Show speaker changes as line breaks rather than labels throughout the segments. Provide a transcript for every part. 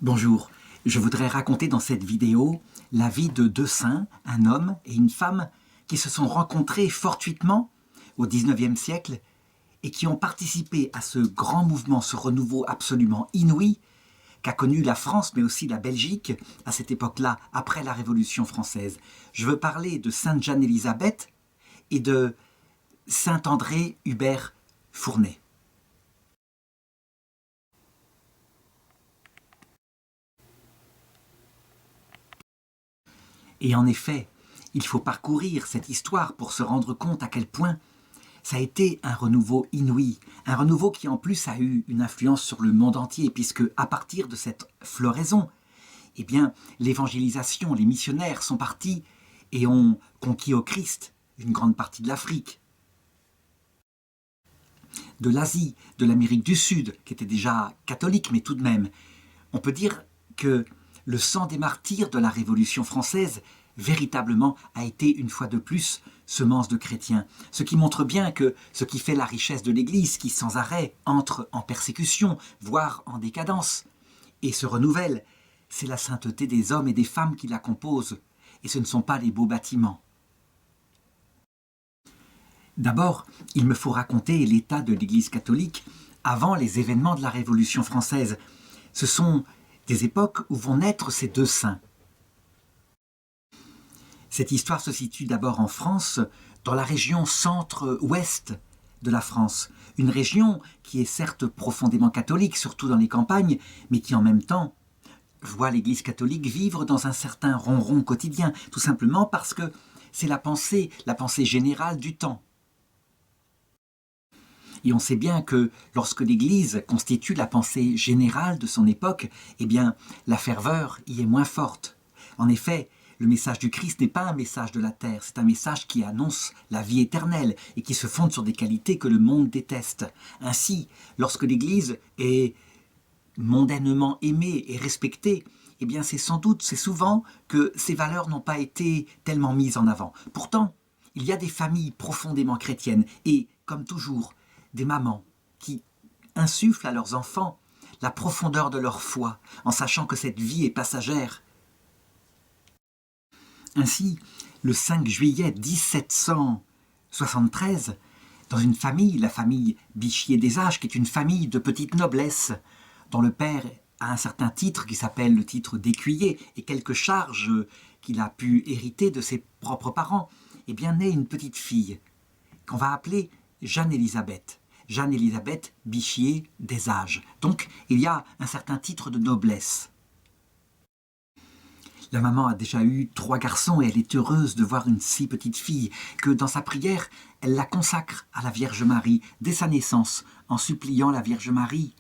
Bonjour, je voudrais raconter dans cette vidéo la vie de deux saints, un homme et une femme qui se sont rencontrés fortuitement au XIXe siècle et qui ont participé à ce grand mouvement, ce renouveau absolument inouï qu'a connu la France mais aussi la Belgique à cette époque-là, après la Révolution française. Je veux parler de Sainte Jeanne-Élisabeth et de Saint André Hubert Fournet. Et en effet, il faut parcourir cette histoire pour se rendre compte à quel point ça a été un renouveau inouï, un renouveau qui en plus a eu une influence sur le monde entier, puisque à partir de cette floraison, eh bien, l'évangélisation, les missionnaires sont partis et ont conquis au Christ une grande partie de l'Afrique, de l'Asie, de l'Amérique du Sud, qui était déjà catholique, mais tout de même. On peut dire que le sang des martyrs de la Révolution française, véritablement, a été une fois de plus semence de chrétiens. Ce qui montre bien que ce qui fait la richesse de l'Église, qui sans arrêt entre en persécution, voire en décadence, et se renouvelle, c'est la sainteté des hommes et des femmes qui la composent, et ce ne sont pas les beaux bâtiments. D'abord, il me faut raconter l'état de l'Église catholique avant les événements de la Révolution française. Ce sont des époques où vont naître ces deux saints. Cette histoire se situe d'abord en France, dans la région centre-ouest de la France, une région qui est certes profondément catholique, surtout dans les campagnes, mais qui en même temps voit l'Église catholique vivre dans un certain ronron quotidien, tout simplement parce que c'est la pensée générale du temps. Et on sait bien que lorsque l'Église constitue la pensée générale de son époque, eh bien, la ferveur y est moins forte. En effet, le message du Christ n'est pas un message de la terre, c'est un message qui annonce la vie éternelle et qui se fonde sur des qualités que le monde déteste. Ainsi, lorsque l'Église est mondainement aimée et respectée, eh bien, c'est souvent que ces valeurs n'ont pas été tellement mises en avant. Pourtant, il y a des familles profondément chrétiennes et, comme toujours, des mamans qui insufflent à leurs enfants la profondeur de leur foi, en sachant que cette vie est passagère. Ainsi, le 5 juillet 1773, dans une famille, la famille Bichier des Ages, qui est une famille de petite noblesse, dont le père a un certain titre qui s'appelle le titre d'écuyer et quelques charges qu'il a pu hériter de ses propres parents, eh bien naît une petite fille qu'on va appeler Jeanne-Élisabeth. Jeanne-Élisabeth Bichier des Ages. Donc, il y a un certain titre de noblesse. La maman a déjà eu 3 garçons et elle est heureuse de voir une si petite fille que dans sa prière, elle la consacre à la Vierge Marie dès sa naissance en suppliant la Vierge Marie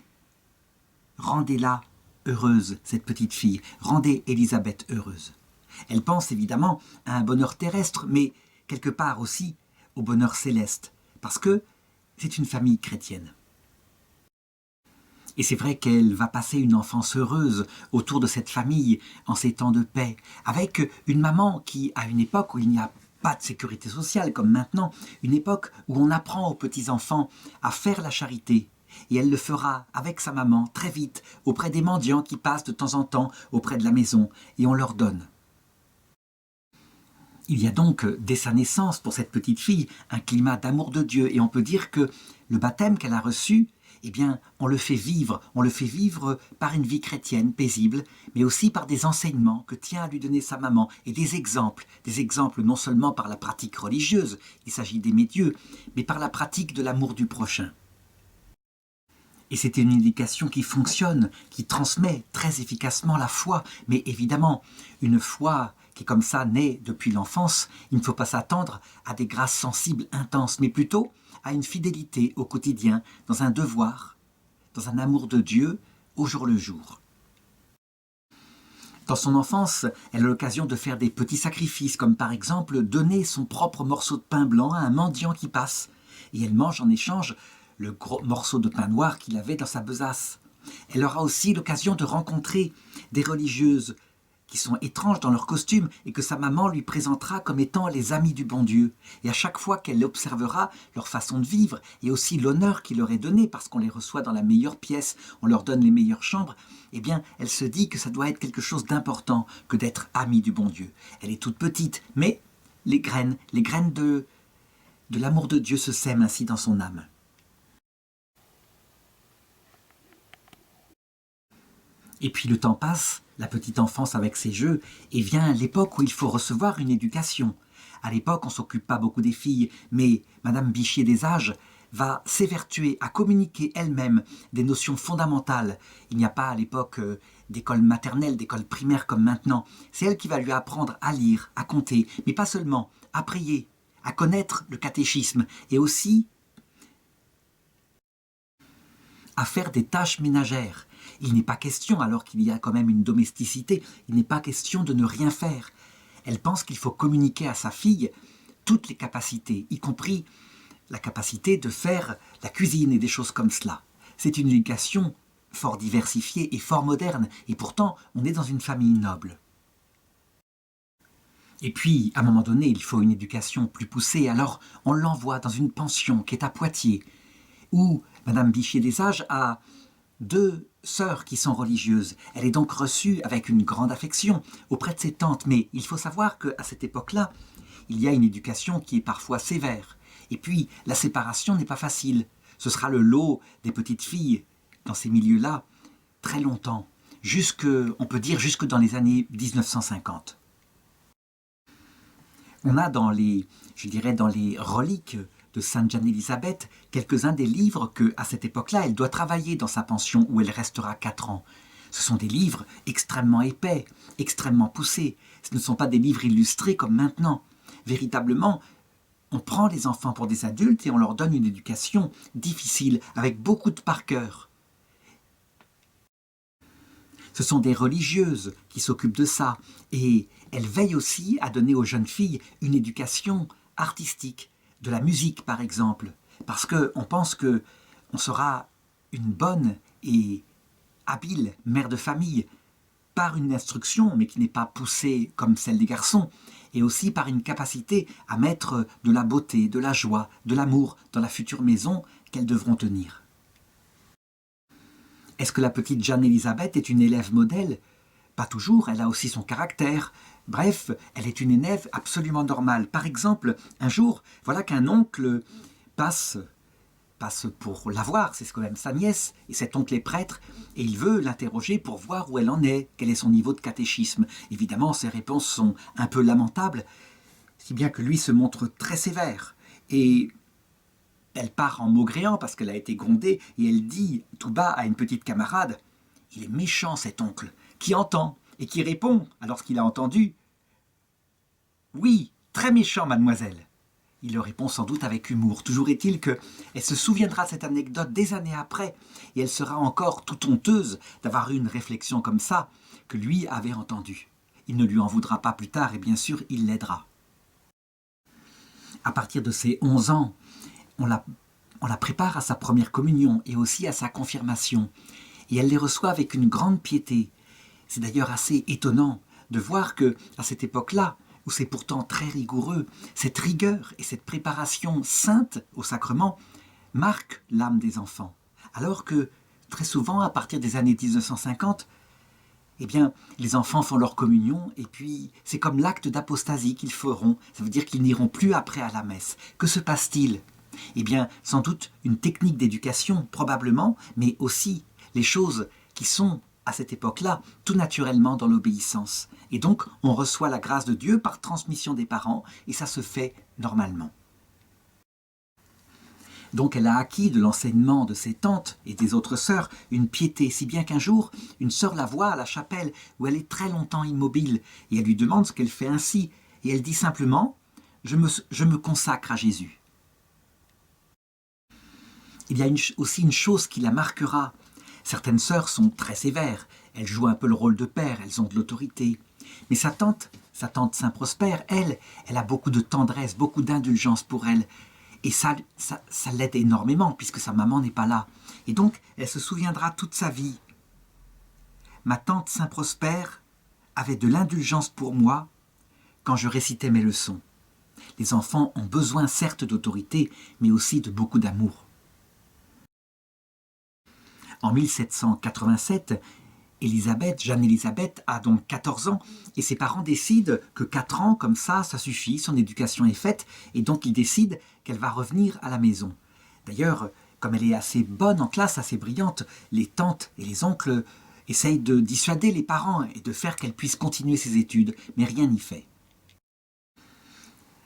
« Rendez-la heureuse, cette petite fille, rendez Élisabeth heureuse ». Elle pense évidemment à un bonheur terrestre, mais quelque part aussi au bonheur céleste, parce que c'est une famille chrétienne. Et c'est vrai qu'elle va passer une enfance heureuse autour de cette famille, en ces temps de paix, avec une maman qui, à une époque où il n'y a pas de sécurité sociale comme maintenant, une époque où on apprend aux petits-enfants à faire la charité, et elle le fera avec sa maman très vite, auprès des mendiants qui passent de temps en temps auprès de la maison, et on leur donne. Il y a donc, dès sa naissance, pour cette petite fille, un climat d'amour de Dieu. Et on peut dire que le baptême qu'elle a reçu, eh bien, on le fait vivre par une vie chrétienne paisible, mais aussi par des enseignements que tient à lui donner sa maman, et des exemples non seulement par la pratique religieuse, il s'agit d'aimer Dieu, mais par la pratique de l'amour du prochain. Et c'est une éducation qui fonctionne, qui transmet très efficacement la foi, mais évidemment, une foi qui comme ça naît depuis l'enfance, il ne faut pas s'attendre à des grâces sensibles intenses, mais plutôt à une fidélité au quotidien, dans un devoir, dans un amour de Dieu au jour le jour. Dans son enfance, elle a l'occasion de faire des petits sacrifices, comme par exemple donner son propre morceau de pain blanc à un mendiant qui passe, et elle mange en échange le gros morceau de pain noir qu'il avait dans sa besace. Elle aura aussi l'occasion de rencontrer des religieuses qui sont étranges dans leur costume et que sa maman lui présentera comme étant les amis du bon Dieu. Et à chaque fois qu'elle observera leur façon de vivre et aussi l'honneur qui leur est donné parce qu'on les reçoit dans la meilleure pièce, on leur donne les meilleures chambres, eh bien, elle se dit que ça doit être quelque chose d'important que d'être amie du bon Dieu. Elle est toute petite, mais les graines de l'amour de Dieu se sèment ainsi dans son âme. Et puis le temps passe, la petite enfance avec ses jeux, et vient l'époque où il faut recevoir une éducation. À l'époque, on ne s'occupe pas beaucoup des filles, mais Madame Bichier des Âges va s'évertuer à communiquer elle-même des notions fondamentales. Il n'y a pas à l'époque d'école maternelle, d'école primaire comme maintenant. C'est elle qui va lui apprendre à lire, à compter, mais pas seulement, à prier, à connaître le catéchisme et aussi à faire des tâches ménagères. Il n'est pas question, alors qu'il y a quand même une domesticité, il n'est pas question de ne rien faire. Elle pense qu'il faut communiquer à sa fille toutes les capacités, y compris la capacité de faire la cuisine et des choses comme cela. C'est une éducation fort diversifiée et fort moderne, et pourtant on est dans une famille noble. Et puis, à un moment donné, il faut une éducation plus poussée, alors on l'envoie dans une pension qui est à Poitiers, où Madame Bichier des Âges a 2 sœurs qui sont religieuses. Elle est donc reçue avec une grande affection auprès de ses tantes, mais il faut savoir qu'à cette époque-là, il y a une éducation qui est parfois sévère. Et puis, la séparation n'est pas facile. Ce sera le lot des petites filles dans ces milieux-là très longtemps, on peut dire jusque dans les années 1950. On a dans les reliques de Sainte Jeanne-Élisabeth quelques-uns des livres qu'à cette époque-là, elle doit travailler dans sa pension où elle restera 4 ans. Ce sont des livres extrêmement épais, extrêmement poussés. Ce ne sont pas des livres illustrés comme maintenant. Véritablement, on prend les enfants pour des adultes et on leur donne une éducation difficile, avec beaucoup de par cœur. Ce sont des religieuses qui s'occupent de ça et elles veillent aussi à donner aux jeunes filles une éducation artistique, de la musique par exemple, parce qu'on pense qu'on sera une bonne et habile mère de famille par une instruction, mais qui n'est pas poussée comme celle des garçons, et aussi par une capacité à mettre de la beauté, de la joie, de l'amour dans la future maison qu'elles devront tenir. Est-ce que la petite Jeanne-Élisabeth est une élève modèle ? Pas toujours, elle a aussi son caractère. Bref, elle est une élève absolument normale. Par exemple, un jour, voilà qu'un oncle passe pour la voir, c'est quand même sa nièce, et cet oncle est prêtre, et il veut l'interroger pour voir où elle en est, quel est son niveau de catéchisme. Évidemment, ses réponses sont un peu lamentables, si bien que lui se montre très sévère. Et elle part en maugréant parce qu'elle a été grondée, et elle dit tout bas à une petite camarade « Il est méchant cet oncle, qui entend et qui répond, alors qu'il a entendu « Oui, très méchant, mademoiselle ». Il le répond sans doute avec humour. Toujours est-il qu'elle se souviendra de cette anecdote des années après, et elle sera encore toute honteuse d'avoir eu une réflexion comme ça, que lui avait entendue. Il ne lui en voudra pas plus tard, et bien sûr, il l'aidera. À partir de ses 11 ans, on la prépare à sa première communion et aussi à sa confirmation. Et elle les reçoit avec une grande piété. C'est d'ailleurs assez étonnant de voir qu'à cette époque-là, où c'est pourtant très rigoureux, cette rigueur et cette préparation sainte au sacrement marquent l'âme des enfants. Alors que, très souvent, à partir des années 1950, eh bien, les enfants font leur communion et puis c'est comme l'acte d'apostasie qu'ils feront. Ça veut dire qu'ils n'iront plus après à la messe. Que se passe-t-il ? Eh bien, sans doute une technique d'éducation, probablement, mais aussi les choses qui sont, à cette époque-là, tout naturellement dans l'obéissance. Et donc, on reçoit la grâce de Dieu par transmission des parents, et ça se fait normalement. Donc elle a acquis de l'enseignement de ses tantes et des autres sœurs une piété, si bien qu'un jour, une sœur la voit à la chapelle, où elle est très longtemps immobile, et elle lui demande ce qu'elle fait ainsi, et elle dit simplement « Je me consacre à Jésus ». Il y a aussi une chose qui la marquera. Certaines sœurs sont très sévères, elles jouent un peu le rôle de père, elles ont de l'autorité. Mais sa tante Saint-Prosper, elle a beaucoup de tendresse, beaucoup d'indulgence pour elle. Et ça l'aide énormément, puisque sa maman n'est pas là. Et donc, elle se souviendra toute sa vie. Ma tante Saint-Prosper avait de l'indulgence pour moi quand je récitais mes leçons. Les enfants ont besoin certes d'autorité, mais aussi de beaucoup d'amour. En 1787, Jeanne-Élisabeth a donc 14 ans et ses parents décident que 4 ans comme ça suffit, son éducation est faite et donc ils décident qu'elle va revenir à la maison. D'ailleurs, comme elle est assez bonne en classe, assez brillante, les tantes et les oncles essayent de dissuader les parents et de faire qu'elle puisse continuer ses études, mais rien n'y fait.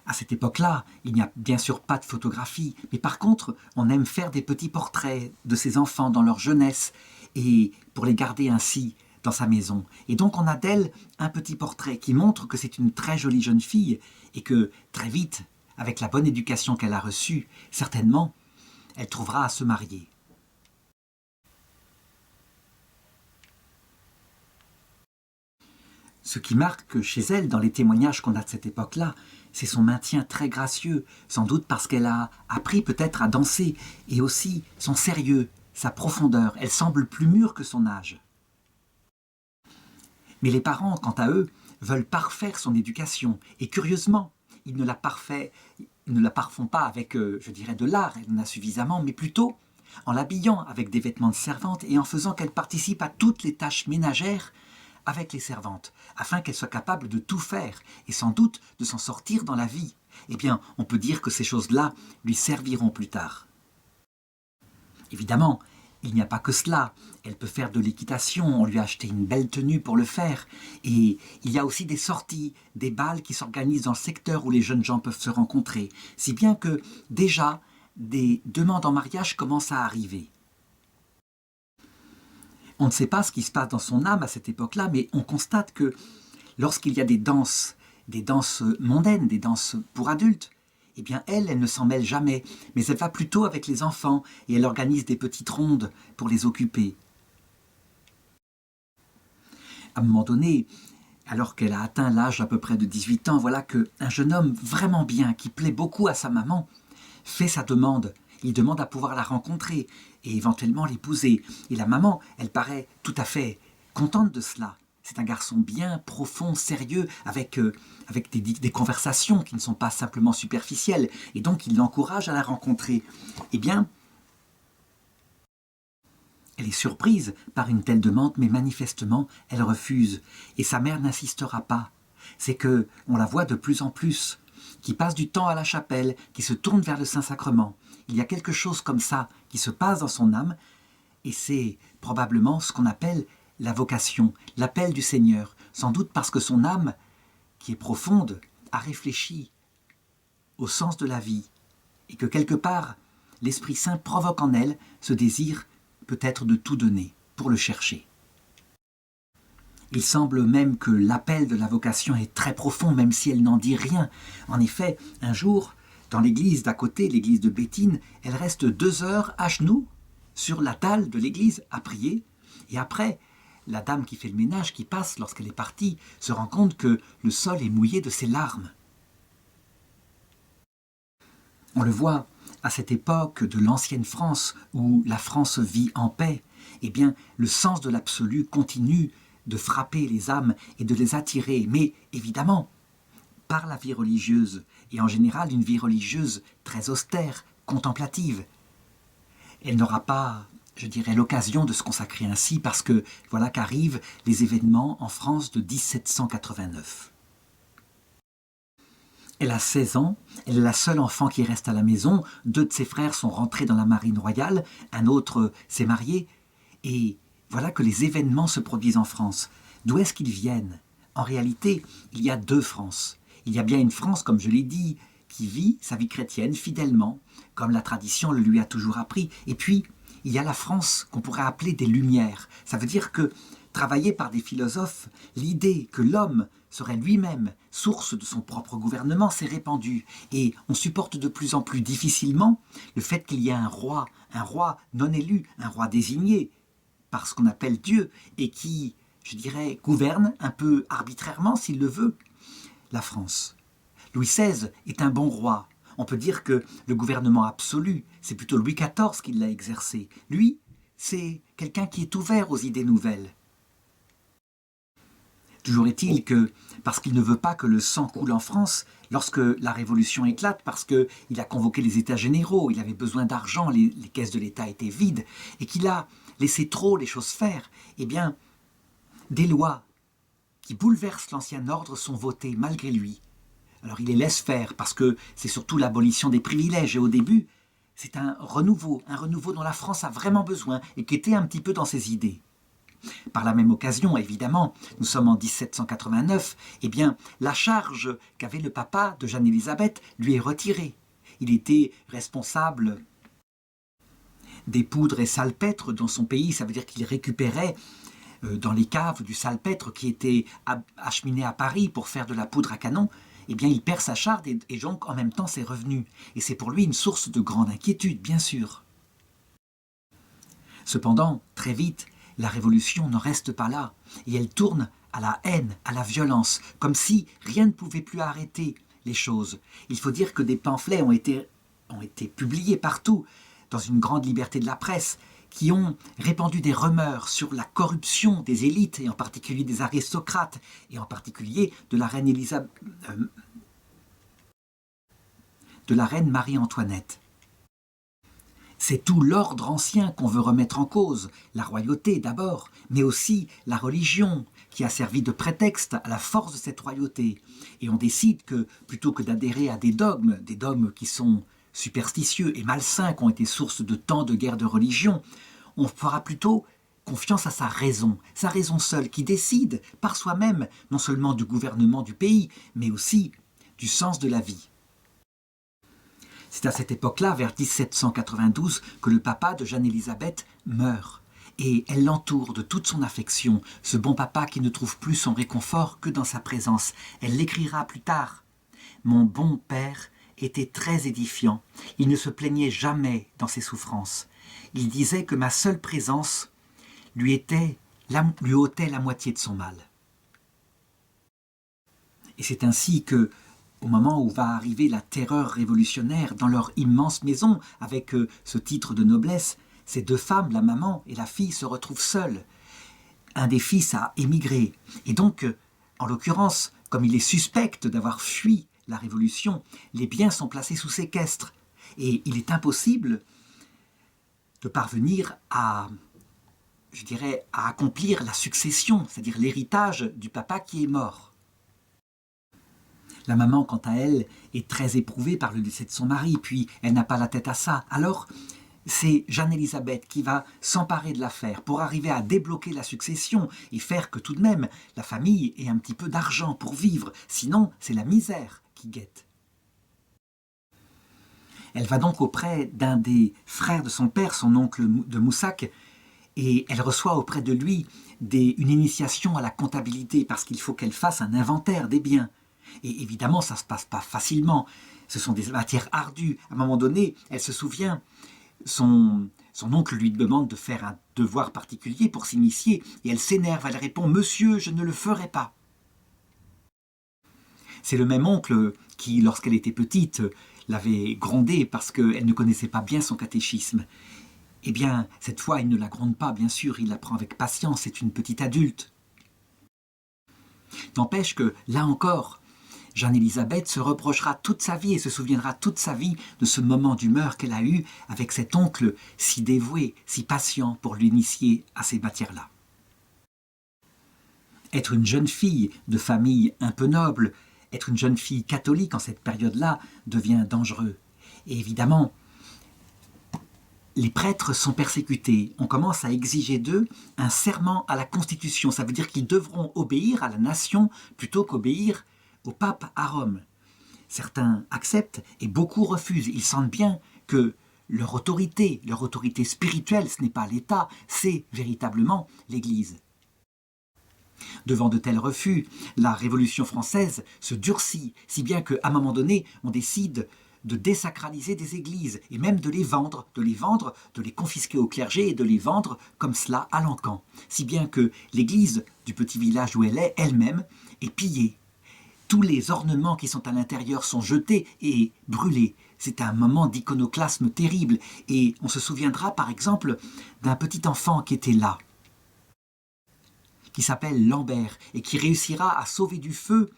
À cette époque-là, il n'y a bien sûr pas de photographie, mais par contre, on aime faire des petits portraits de ses enfants dans leur jeunesse, et pour les garder ainsi dans sa maison. Et donc on a d'elle un petit portrait qui montre que c'est une très jolie jeune fille, et que très vite, avec la bonne éducation qu'elle a reçue, certainement, elle trouvera à se marier. Ce qui marque chez elle, dans les témoignages qu'on a de cette époque-là, c'est son maintien très gracieux, sans doute parce qu'elle a appris peut-être à danser, et aussi son sérieux, sa profondeur. Elle semble plus mûre que son âge. Mais les parents, quant à eux, veulent parfaire son éducation, et curieusement, ils ne la parfont pas avec, je dirais, de l'art, elle en a suffisamment, mais plutôt en l'habillant avec des vêtements de servante et en faisant qu'elle participe à toutes les tâches ménagères avec les servantes, afin qu'elle soit capable de tout faire, et sans doute de s'en sortir dans la vie. Eh bien, on peut dire que ces choses-là lui serviront plus tard. Évidemment, il n'y a pas que cela. Elle peut faire de l'équitation, on lui a acheté une belle tenue pour le faire. Et il y a aussi des sorties, des bals qui s'organisent dans le secteur où les jeunes gens peuvent se rencontrer. Si bien que, déjà, des demandes en mariage commencent à arriver. On ne sait pas ce qui se passe dans son âme à cette époque-là, mais on constate que lorsqu'il y a des danses mondaines, des danses pour adultes, eh bien elle ne s'en mêle jamais, mais elle va plutôt avec les enfants et elle organise des petites rondes pour les occuper. À un moment donné, alors qu'elle a atteint l'âge à peu près de 18 ans, voilà qu'un jeune homme vraiment bien, qui plaît beaucoup à sa maman, fait sa demande. Il demande à pouvoir la rencontrer et éventuellement l'épouser. Et la maman, elle paraît tout à fait contente de cela. C'est un garçon bien profond, sérieux, avec des conversations qui ne sont pas simplement superficielles. Et donc, il l'encourage à la rencontrer. Eh bien, elle est surprise par une telle demande, mais manifestement, elle refuse. Et sa mère n'insistera pas. C'est que on la voit de plus en plus, qui passe du temps à la chapelle, qui se tourne vers le Saint-Sacrement. Il y a quelque chose comme ça qui se passe dans son âme, et c'est probablement ce qu'on appelle la vocation, l'appel du Seigneur, sans doute parce que son âme, qui est profonde, a réfléchi au sens de la vie, et que quelque part, l'Esprit Saint provoque en elle ce désir peut-être de tout donner pour le chercher. Il semble même que l'appel de la vocation est très profond, même si elle n'en dit rien. En effet, un jour, dans l'église d'à côté, l'église de Béthine, elle reste 2 heures à genoux sur la dalle de l'église à prier. Et après, la dame qui fait le ménage, qui passe lorsqu'elle est partie, se rend compte que le sol est mouillé de ses larmes. On le voit à cette époque de l'ancienne France, où la France vit en paix. Eh bien, le sens de l'absolu continue de frapper les âmes et de les attirer, mais évidemment, par la vie religieuse, et en général une vie religieuse très austère, contemplative. Elle n'aura pas, je dirais, l'occasion de se consacrer ainsi, parce que voilà qu'arrivent les événements en France de 1789. Elle a 16 ans, elle est la seule enfant qui reste à la maison, 2 de ses frères sont rentrés dans la marine royale, un autre s'est marié, et voilà que les événements se produisent en France. D'où est-ce qu'ils viennent? En réalité, il y a 2 Frances. Il y a bien une France, comme je l'ai dit, qui vit sa vie chrétienne fidèlement, comme la tradition le lui a toujours appris. Et puis, il y a la France qu'on pourrait appeler des Lumières. Ça veut dire que, travaillée par des philosophes, l'idée que l'homme serait lui-même source de son propre gouvernement s'est répandue. Et on supporte de plus en plus difficilement le fait qu'il y ait un roi non élu, un roi désigné par ce qu'on appelle Dieu, et qui, je dirais, gouverne un peu arbitrairement, s'il le veut, la France. Louis XVI est un bon roi. On peut dire que le gouvernement absolu, c'est plutôt Louis XIV qui l'a exercé. Lui, c'est quelqu'un qui est ouvert aux idées nouvelles. Toujours est-il que, parce qu'il ne veut pas que le sang coule en France, lorsque la Révolution éclate, parce qu'il a convoqué les États généraux, il avait besoin d'argent, les caisses de l'État étaient vides, et qu'il a laissé trop les choses faire, eh bien, des lois qui bouleversent l'ancien ordre sont votées malgré lui. Alors il les laisse faire, parce que c'est surtout l'abolition des privilèges, et au début, c'est un renouveau dont la France a vraiment besoin, et qui était un petit peu dans ses idées. Par la même occasion, évidemment, nous sommes en 1789, eh bien, la charge qu'avait le papa de Jeanne-Élisabeth lui est retirée. Il était responsable des poudres et salpêtres dans son pays, ça veut dire qu'il récupérait dans les caves du salpêtre qui était acheminé à Paris pour faire de la poudre à canon. Eh bien, il perd sa charge et donc en même temps ses revenus. Et c'est pour lui une source de grande inquiétude, bien sûr. Cependant, très vite, la révolution ne reste pas là, et elle tourne à la haine, à la violence, comme si rien ne pouvait plus arrêter les choses. Il faut dire que des pamphlets ont été publiés partout, dans une grande liberté de la presse, qui ont répandu des rumeurs sur la corruption des élites, et en particulier des aristocrates, et en particulier de la reine Marie-Antoinette. C'est tout l'ordre ancien qu'on veut remettre en cause, la royauté d'abord, mais aussi la religion, qui a servi de prétexte à la force de cette royauté. Et on décide que, plutôt que d'adhérer à des dogmes qui sont superstitieux et malsains, qui ont été source de tant de guerres de religion, on fera plutôt confiance à sa raison seule, qui décide par soi-même, non seulement du gouvernement du pays, mais aussi du sens de la vie. C'est à cette époque-là, vers 1792, que le papa de Jeanne-Élisabeth meurt. Et elle l'entoure de toute son affection, ce bon papa qui ne trouve plus son réconfort que dans sa présence. Elle l'écrira plus tard. « Mon bon père était très édifiant. Il ne se plaignait jamais dans ses souffrances. Il disait que ma seule présence lui ôtait la moitié de son mal. » Et c'est ainsi que, au moment où va arriver la terreur révolutionnaire dans leur immense maison, avec ce titre de noblesse, ces deux femmes, la maman et la fille, se retrouvent seules. Un des fils a émigré. Et donc, en l'occurrence, comme il est suspect d'avoir fui la Révolution, les biens sont placés sous séquestre. Et il est impossible de parvenir à accomplir la succession, c'est-à-dire l'héritage du papa qui est mort. La maman, quant à elle, est très éprouvée par le décès de son mari, puis elle n'a pas la tête à ça. Alors, c'est Jeanne-Élisabeth qui va s'emparer de l'affaire pour arriver à débloquer la succession et faire que tout de même la famille ait un petit peu d'argent pour vivre. Sinon, c'est la misère qui guette. Elle va donc auprès d'un des frères de son père, son oncle de Moussac, et elle reçoit auprès de lui une initiation à la comptabilité parce qu'il faut qu'elle fasse un inventaire des biens. Et évidemment, ça ne se passe pas facilement. Ce sont des matières ardues. À un moment donné, elle se souvient, son oncle lui demande de faire un devoir particulier pour s'initier, et elle s'énerve, elle répond « Monsieur, je ne le ferai pas ». C'est le même oncle qui, lorsqu'elle était petite, l'avait grondée parce qu'elle ne connaissait pas bien son catéchisme. Eh bien, cette fois, il ne la gronde pas, bien sûr, il la prend avec patience, c'est une petite adulte. N'empêche que, là encore, Jeanne-Élisabeth se reprochera toute sa vie et se souviendra toute sa vie de ce moment d'humeur qu'elle a eu avec cet oncle si dévoué, si patient pour l'initier à ces matières-là. Être une jeune fille de famille un peu noble, être une jeune fille catholique en cette période-là devient dangereux. Et évidemment, les prêtres sont persécutés. On commence à exiger d'eux un serment à la Constitution. Ça veut dire qu'ils devront obéir à la nation plutôt qu'obéir au pape à Rome. Certains acceptent et beaucoup refusent. Ils sentent bien que leur autorité spirituelle, ce n'est pas l'État, c'est véritablement l'Église. Devant de tels refus, la Révolution française se durcit, si bien qu'à un moment donné, on décide de désacraliser des églises et même de les vendre, de les confisquer au clergé et de les vendre comme cela à l'encan. Si bien que l'église du petit village où elle est, elle-même, est pillée. Tous les ornements qui sont à l'intérieur sont jetés et brûlés. C'est un moment d'iconoclasme terrible. Et on se souviendra par exemple d'un petit enfant qui était là. qui s'appelle Lambert et qui réussira à sauver du feu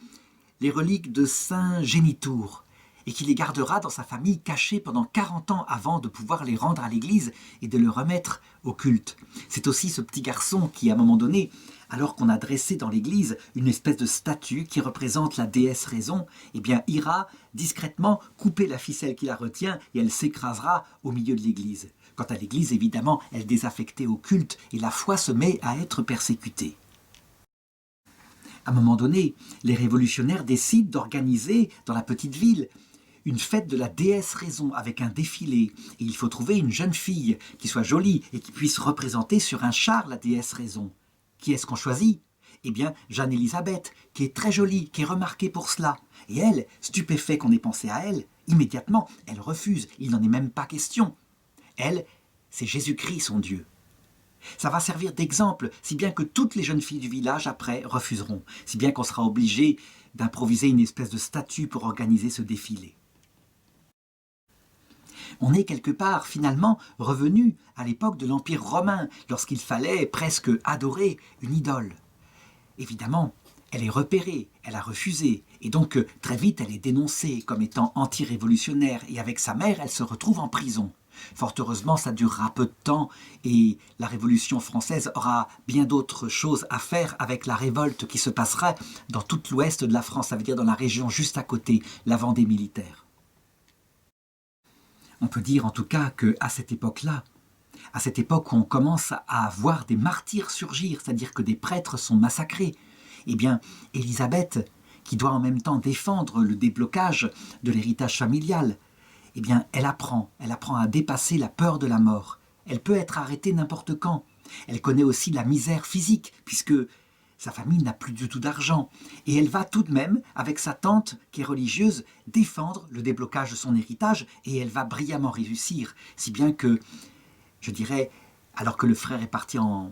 les reliques de Saint Génitour et qui les gardera dans sa famille cachées pendant 40 ans avant de pouvoir les rendre à l'église et de le remettre au culte. C'est aussi ce petit garçon qui, à un moment donné, alors qu'on a dressé dans l'église une espèce de statue qui représente la déesse raison, eh bien ira discrètement couper la ficelle qui la retient et elle s'écrasera au milieu de l'église. Quant à l'église, évidemment, elle est désaffectée au culte et la foi se met à être persécutée. À un moment donné, les révolutionnaires décident d'organiser dans la petite ville une fête de la déesse raison avec un défilé. Et il faut trouver une jeune fille qui soit jolie et qui puisse représenter sur un char la déesse raison. Qui est-ce qu'on choisit? Eh bien, Jeanne-Élisabeth, qui est très jolie, qui est remarquée pour cela. Et elle, stupéfait qu'on ait pensé à elle, immédiatement, elle refuse. Il n'en est même pas question. Elle, c'est Jésus-Christ, son Dieu. Ça va servir d'exemple, si bien que toutes les jeunes filles du village, après, refuseront. Si bien qu'on sera obligé d'improviser une espèce de statue pour organiser ce défilé. On est quelque part, finalement, revenu à l'époque de l'Empire romain, lorsqu'il fallait presque adorer une idole. Évidemment, elle est repérée, elle a refusé, et donc très vite elle est dénoncée comme étant anti-révolutionnaire, et avec sa mère, elle se retrouve en prison. Fort heureusement, ça durera peu de temps, et la Révolution française aura bien d'autres choses à faire avec la révolte qui se passera dans tout l'ouest de la France, ça veut dire dans la région juste à côté, la Vendée militaire. On peut dire en tout cas qu'à cette époque-là, à cette époque où on commence à voir des martyrs surgir, c'est-à-dire que des prêtres sont massacrés, eh bien, Élisabeth, qui doit en même temps défendre le déblocage de l'héritage familial, eh bien, elle apprend à dépasser la peur de la mort. Elle peut être arrêtée n'importe quand. Elle connaît aussi la misère physique, puisque sa famille n'a plus du tout d'argent. Et elle va tout de même, avec sa tante qui est religieuse, défendre le déblocage de son héritage, et elle va brillamment réussir. Si bien que, je dirais, alors que le frère est parti en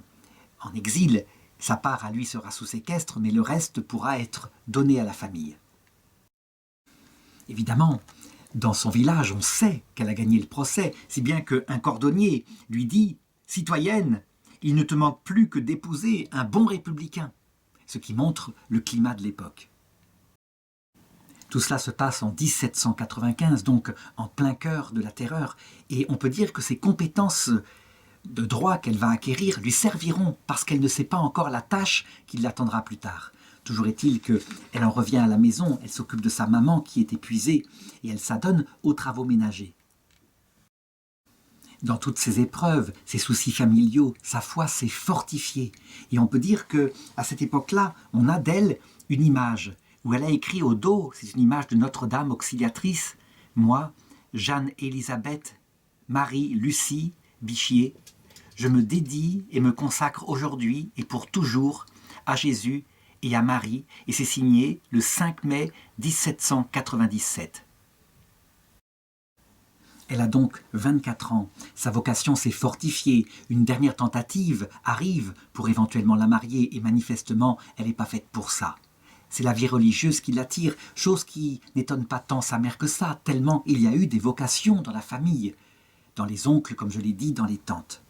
exil, sa part à lui sera sous séquestre, mais le reste pourra être donné à la famille. Évidemment, dans son village, on sait qu'elle a gagné le procès, si bien qu'un cordonnier lui dit « Citoyenne, il ne te manque plus que d'épouser un bon républicain », ce qui montre le climat de l'époque. Tout cela se passe en 1795, donc en plein cœur de la terreur, et on peut dire que ses compétences de droit qu'elle va acquérir lui serviront parce qu'elle ne sait pas encore la tâche qui l'attendra plus tard. Toujours est-il qu'elle en revient à la maison, elle s'occupe de sa maman qui est épuisée et elle s'adonne aux travaux ménagers. Dans toutes ces épreuves, ces soucis familiaux, sa foi s'est fortifiée. Et on peut dire qu'à cette époque-là, on a d'elle une image où elle a écrit au dos, c'est une image de Notre-Dame auxiliatrice, moi, Jeanne-Élisabeth, Marie-Lucie Bichier, je me dédie et me consacre aujourd'hui et pour toujours à Jésus et à Marie, et c'est signé le 5 mai 1797. Elle a donc 24 ans, sa vocation s'est fortifiée, une dernière tentative arrive pour éventuellement la marier et manifestement elle n'est pas faite pour ça. C'est la vie religieuse qui l'attire, chose qui n'étonne pas tant sa mère que ça, tellement il y a eu des vocations dans la famille, dans les oncles comme je l'ai dit, dans les tantes.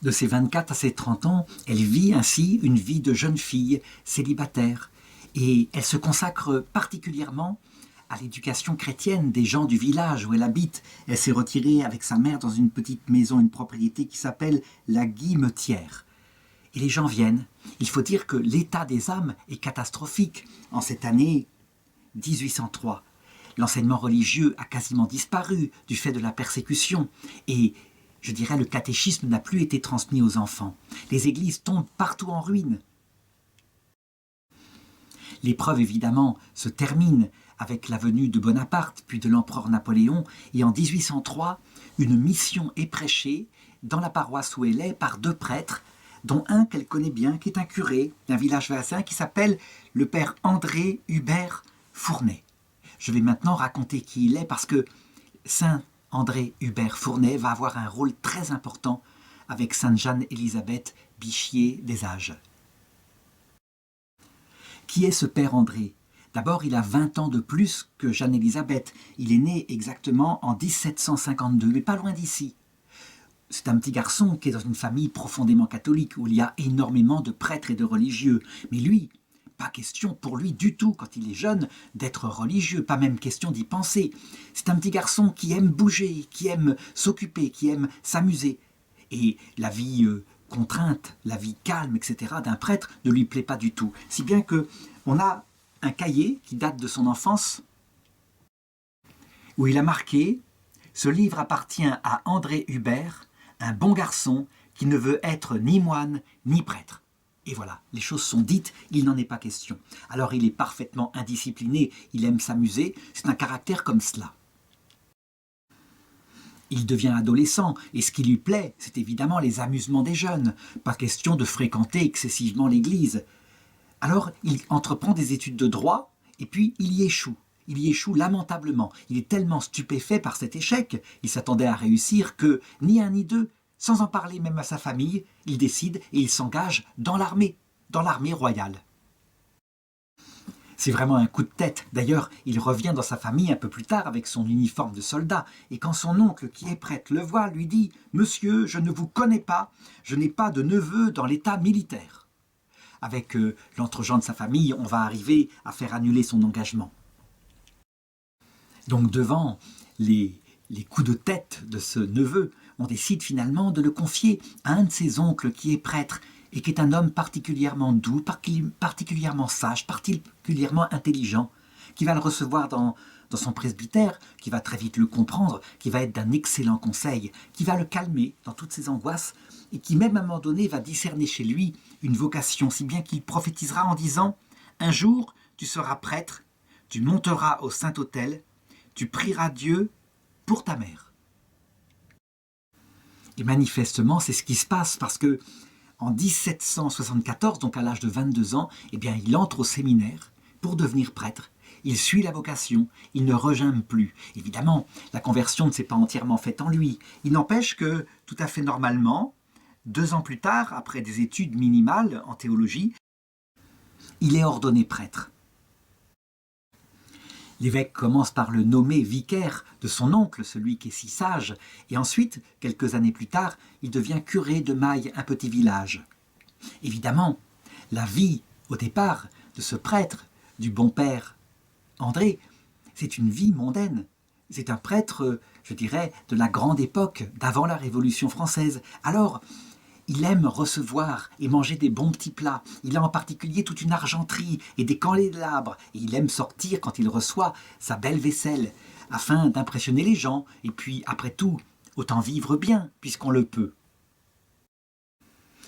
De ses 24 à ses 30 ans, elle vit ainsi une vie de jeune fille célibataire et elle se consacre particulièrement à l'éducation chrétienne des gens du village où elle habite. Elle s'est retirée avec sa mère dans une petite maison, une propriété qui s'appelle la Guimetière. Et les gens viennent. Il faut dire que l'état des âmes est catastrophique en cette année 1803. L'enseignement religieux a quasiment disparu du fait de la persécution et, je dirais, le catéchisme n'a plus été transmis aux enfants. Les églises tombent partout en ruine. L'épreuve, évidemment, se termine avec la venue de Bonaparte, puis de l'empereur Napoléon, et en 1803, une mission est prêchée dans la paroisse où elle est par deux prêtres, dont un qu'elle connaît bien, qui est un curé d'un village voisin, qui s'appelle le père André Hubert Fournet. Je vais maintenant raconter qui il est, parce que Saint André Hubert Fournet va avoir un rôle très important avec Sainte Jeanne-Élisabeth Bichier des Âges. Qui est ce père André ? D'abord, il a 20 ans de plus que Jeanne-Élisabeth. Il est né exactement en 1752, mais pas loin d'ici. c'est un petit garçon qui est dans une famille profondément catholique, où il y a énormément de prêtres et de religieux. Mais lui, pas question pour lui du tout, quand il est jeune, d'être religieux, pas même question d'y penser. C'est un petit garçon qui aime bouger, qui aime s'occuper, qui aime s'amuser. Et la vie contrainte, la vie calme, etc. d'un prêtre ne lui plaît pas du tout. Si bien que on a un cahier qui date de son enfance, où il a marqué « Ce livre appartient à André Hubert, un bon garçon qui ne veut être ni moine ni prêtre. » Et voilà, les choses sont dites, il n'en est pas question. Alors il est parfaitement indiscipliné, il aime s'amuser, c'est un caractère comme cela. Il devient adolescent, et ce qui lui plaît, c'est évidemment les amusements des jeunes. Pas question de fréquenter excessivement l'église. Alors il entreprend des études de droit, et puis il y échoue. Il y échoue lamentablement. Il est tellement stupéfait par cet échec, il s'attendait à réussir que, ni un ni deux, sans en parler même à sa famille, il décide et il s'engage dans l'armée royale. C'est vraiment un coup de tête. D'ailleurs, il revient dans sa famille un peu plus tard avec son uniforme de soldat, et quand son oncle, qui est prêtre, le voit, lui dit « Monsieur, je ne vous connais pas, je n'ai pas de neveu dans l'état militaire. » Avec l'entregent de sa famille, on va arriver à faire annuler son engagement. Donc devant les coups de tête de ce neveu, on décide finalement de le confier à un de ses oncles qui est prêtre et qui est un homme particulièrement doux, particulièrement sage, particulièrement intelligent, qui va le recevoir dans son presbytère, qui va très vite le comprendre, qui va être d'un excellent conseil, qui va le calmer dans toutes ses angoisses et qui même à un moment donné va discerner chez lui une vocation, si bien qu'il prophétisera en disant « Un jour, tu seras prêtre, tu monteras au Saint-Autel, tu prieras Dieu pour ta mère. » Et manifestement, c'est ce qui se passe parce que en 1774, donc à l'âge de 22 ans, eh bien, il entre au séminaire pour devenir prêtre. Il suit la vocation, il ne regimbe plus. Évidemment, la conversion ne s'est pas entièrement faite en lui. Il n'empêche que, tout à fait normalement, 2 ans plus tard, après des études minimales en théologie, il est ordonné prêtre. L'évêque commence par le nommer vicaire de son oncle, celui qui est si sage, et ensuite, quelques années plus tard, il devient curé de Maille, un petit village. Évidemment, la vie, au départ, de ce prêtre, du bon père André, c'est une vie mondaine. C'est un prêtre, je dirais, de la grande époque, d'avant la Révolution française. Alors, il aime recevoir et manger des bons petits plats. Il a en particulier toute une argenterie et des candélabres. Et il aime sortir quand il reçoit sa belle vaisselle, afin d'impressionner les gens. Et puis, après tout, autant vivre bien, puisqu'on le peut.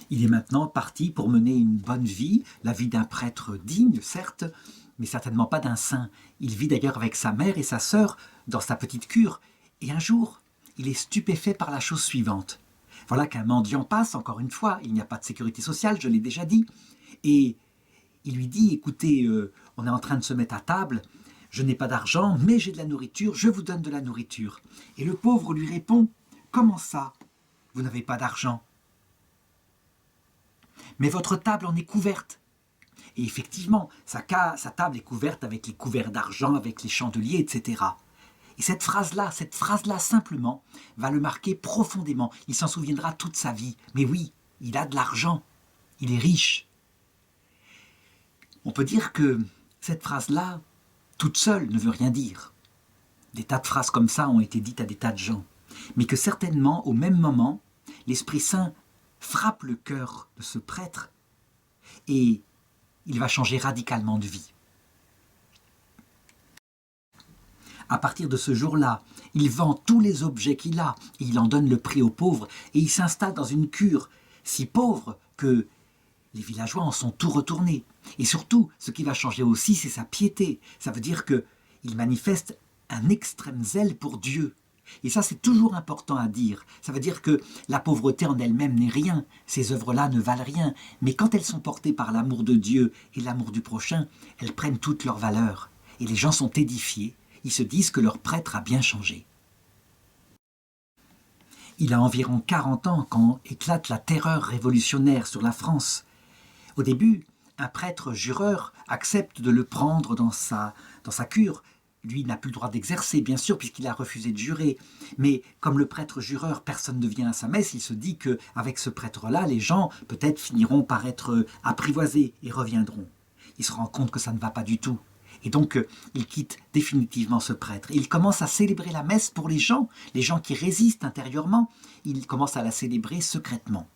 Il est maintenant parti pour mener une bonne vie, la vie d'un prêtre digne, certes, mais certainement pas d'un saint. Il vit d'ailleurs avec sa mère et sa sœur dans sa petite cure. Et un jour, il est stupéfait par la chose suivante. Voilà qu'un mendiant passe, encore une fois, il n'y a pas de sécurité sociale, je l'ai déjà dit, et il lui dit, écoutez, on est en train de se mettre à table, je n'ai pas d'argent, mais j'ai de la nourriture, je vous donne de la nourriture. Et le pauvre lui répond, comment ça, vous n'avez pas d'argent? Mais votre table en est couverte. Et effectivement, sa table est couverte avec les couverts d'argent, avec les chandeliers, etc. Et cette phrase-là simplement, va le marquer profondément. Il s'en souviendra toute sa vie. Mais oui, il a de l'argent. Il est riche. On peut dire que cette phrase-là, toute seule, ne veut rien dire. Des tas de phrases comme ça ont été dites à des tas de gens. Mais que certainement, au même moment, l'Esprit Saint frappe le cœur de ce prêtre et il va changer radicalement de vie. À partir de ce jour-là, il vend tous les objets qu'il a et il en donne le prix aux pauvres et il s'installe dans une cure si pauvre que les villageois en sont tout retournés. Et surtout, ce qui va changer aussi, c'est sa piété. Ça veut dire qu'il manifeste un extrême zèle pour Dieu. Et ça, c'est toujours important à dire. Ça veut dire que la pauvreté en elle-même n'est rien. Ces œuvres-là ne valent rien. Mais quand elles sont portées par l'amour de Dieu et l'amour du prochain, elles prennent toute leur valeur. Et les gens sont édifiés. Ils se disent que leur prêtre a bien changé. Il a environ 40 ans quand éclate la terreur révolutionnaire sur la France. Au début, un prêtre jureur accepte de le prendre dans sa cure, lui n'a plus le droit d'exercer, bien sûr, puisqu'il a refusé de jurer. Mais comme le prêtre jureur, personne ne vient à sa messe, il se dit qu'avec ce prêtre-là, les gens peut-être finiront par être apprivoisés et reviendront. Il se rend compte que ça ne va pas du tout. Et donc, il quitte définitivement ce prêtre. Et il commence à célébrer la messe pour les gens qui résistent intérieurement. Il commence à la célébrer secrètement.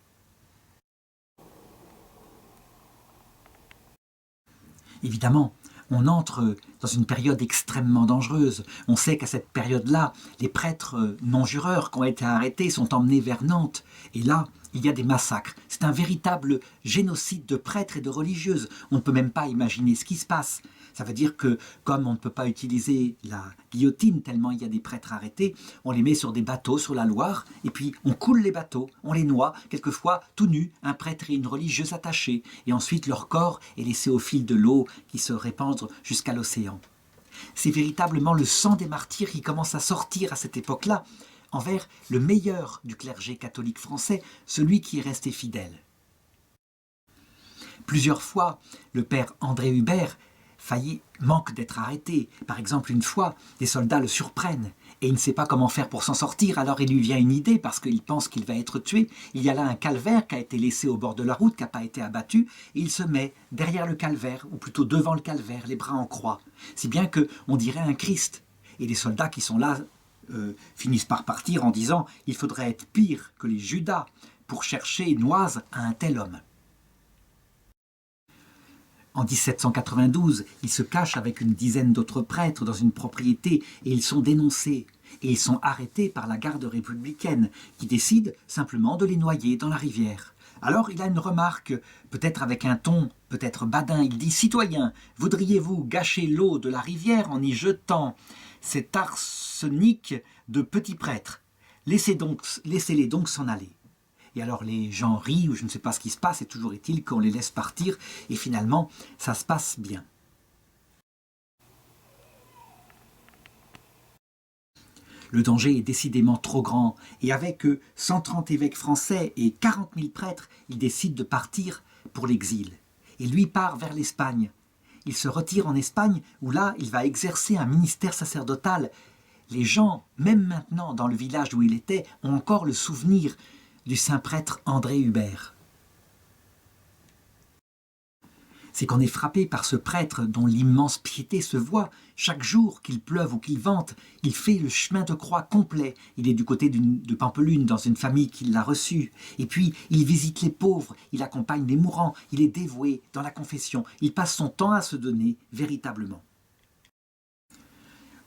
Évidemment, on entre dans une période extrêmement dangereuse. On sait qu'à cette période-là, les prêtres non-jureurs qui ont été arrêtés sont emmenés vers Nantes. Et là, il y a des massacres. C'est un véritable génocide de prêtres et de religieuses. On ne peut même pas imaginer ce qui se passe. Ça veut dire que, comme on ne peut pas utiliser la guillotine tellement il y a des prêtres arrêtés, on les met sur des bateaux sur la Loire, et puis on coule les bateaux, on les noie, quelquefois tout nus, un prêtre et une religieuse attachés, et ensuite leur corps est laissé au fil de l'eau qui se répand jusqu'à l'océan. C'est véritablement le sang des martyrs qui commence à sortir à cette époque-là, envers le meilleur du clergé catholique français, celui qui est resté fidèle. Plusieurs fois, le père André Hubert manque d'être arrêté. Par exemple, une fois, des soldats le surprennent et il ne sait pas comment faire pour s'en sortir. Alors il lui vient une idée parce qu'il pense qu'il va être tué. Il y a là un calvaire qui a été laissé au bord de la route, qui n'a pas été abattu, et il se met derrière le calvaire, ou plutôt devant le calvaire, les bras en croix. Si bien qu'on dirait un Christ. Et les soldats qui sont là finissent par partir en disant « Il faudrait être pire que les Judas pour chercher noise à un tel homme ». En 1792, ils se cachent avec une dizaine d'autres prêtres dans une propriété et ils sont dénoncés. Et ils sont arrêtés par la garde républicaine qui décide simplement de les noyer dans la rivière. Alors il a une remarque, peut-être avec un ton, peut-être badin, il dit « Citoyens, voudriez-vous gâcher l'eau de la rivière en y jetant cet arsenic de petits prêtres? Laissez-les donc s'en aller. » Et alors les gens rient ou je ne sais pas ce qui se passe, et toujours est-il qu'on les laisse partir et finalement ça se passe bien. Le danger est décidément trop grand et avec 130 évêques français et 40 000 prêtres, il décide de partir pour l'exil. Et lui part vers l'Espagne. Il se retire en Espagne où là il va exercer un ministère sacerdotal. Les gens, même maintenant dans le village où il était, ont encore le souvenir du saint prêtre André Hubert. C'est qu'on est frappé par ce prêtre dont l'immense piété se voit. Chaque jour, qu'il pleuve ou qu'il vente, il fait le chemin de croix complet. Il est du côté de Pampelune, dans une famille qui l'a reçu. Et puis, il visite les pauvres, il accompagne les mourants, il est dévoué dans la confession. Il passe son temps à se donner véritablement.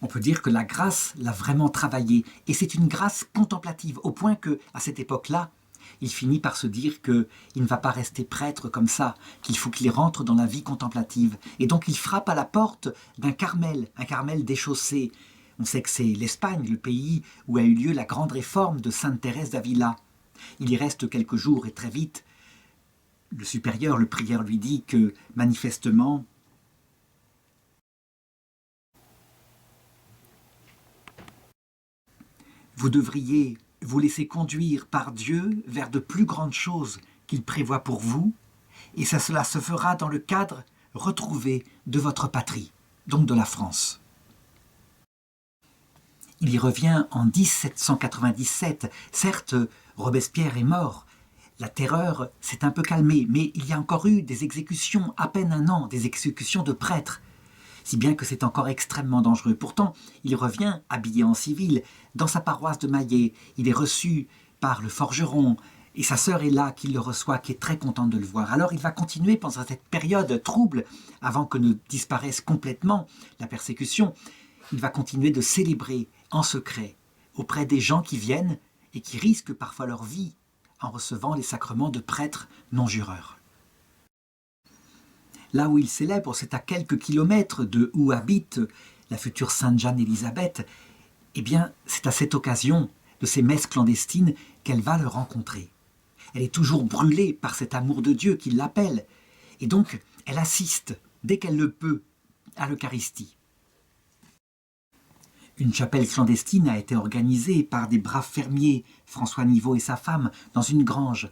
On peut dire que la grâce l'a vraiment travaillé, et c'est une grâce contemplative, au point que, à cette époque-là, il finit par se dire qu'il ne va pas rester prêtre comme ça, qu'il faut qu'il rentre dans la vie contemplative. Et donc il frappe à la porte d'un Carmel, un Carmel déchaussé. On sait que c'est l'Espagne, le pays où a eu lieu la grande réforme de Sainte Thérèse d'Avila. Il y reste quelques jours et très vite, le supérieur, le prieur lui dit que, manifestement, vous devriez vous laisser conduire par Dieu vers de plus grandes choses qu'il prévoit pour vous, et cela se fera dans le cadre retrouvé de votre patrie, donc de la France. Il y revient en 1797. Certes, Robespierre est mort, la terreur s'est un peu calmée, mais il y a encore eu des exécutions, à peine un an, des exécutions de prêtres, si bien que c'est encore extrêmement dangereux. Pourtant, il revient habillé en civil, dans sa paroisse de Maillet. Il est reçu par le forgeron, et sa sœur est là, qui le reçoit, qui est très contente de le voir. Alors il va continuer pendant cette période trouble, avant que ne disparaisse complètement la persécution. Il va continuer de célébrer en secret, auprès des gens qui viennent, et qui risquent parfois leur vie, en recevant les sacrements de prêtres non-jureurs. Là où il célèbre, c'est à quelques kilomètres de où habite la future Sainte Jeanne-Élisabeth. Eh bien, c'est à cette occasion de ces messes clandestines qu'elle va le rencontrer. Elle est toujours brûlée par cet amour de Dieu qui l'appelle. Et donc, elle assiste, dès qu'elle le peut, à l'Eucharistie. Une chapelle clandestine a été organisée par des braves fermiers, François Nivaud et sa femme, dans une grange.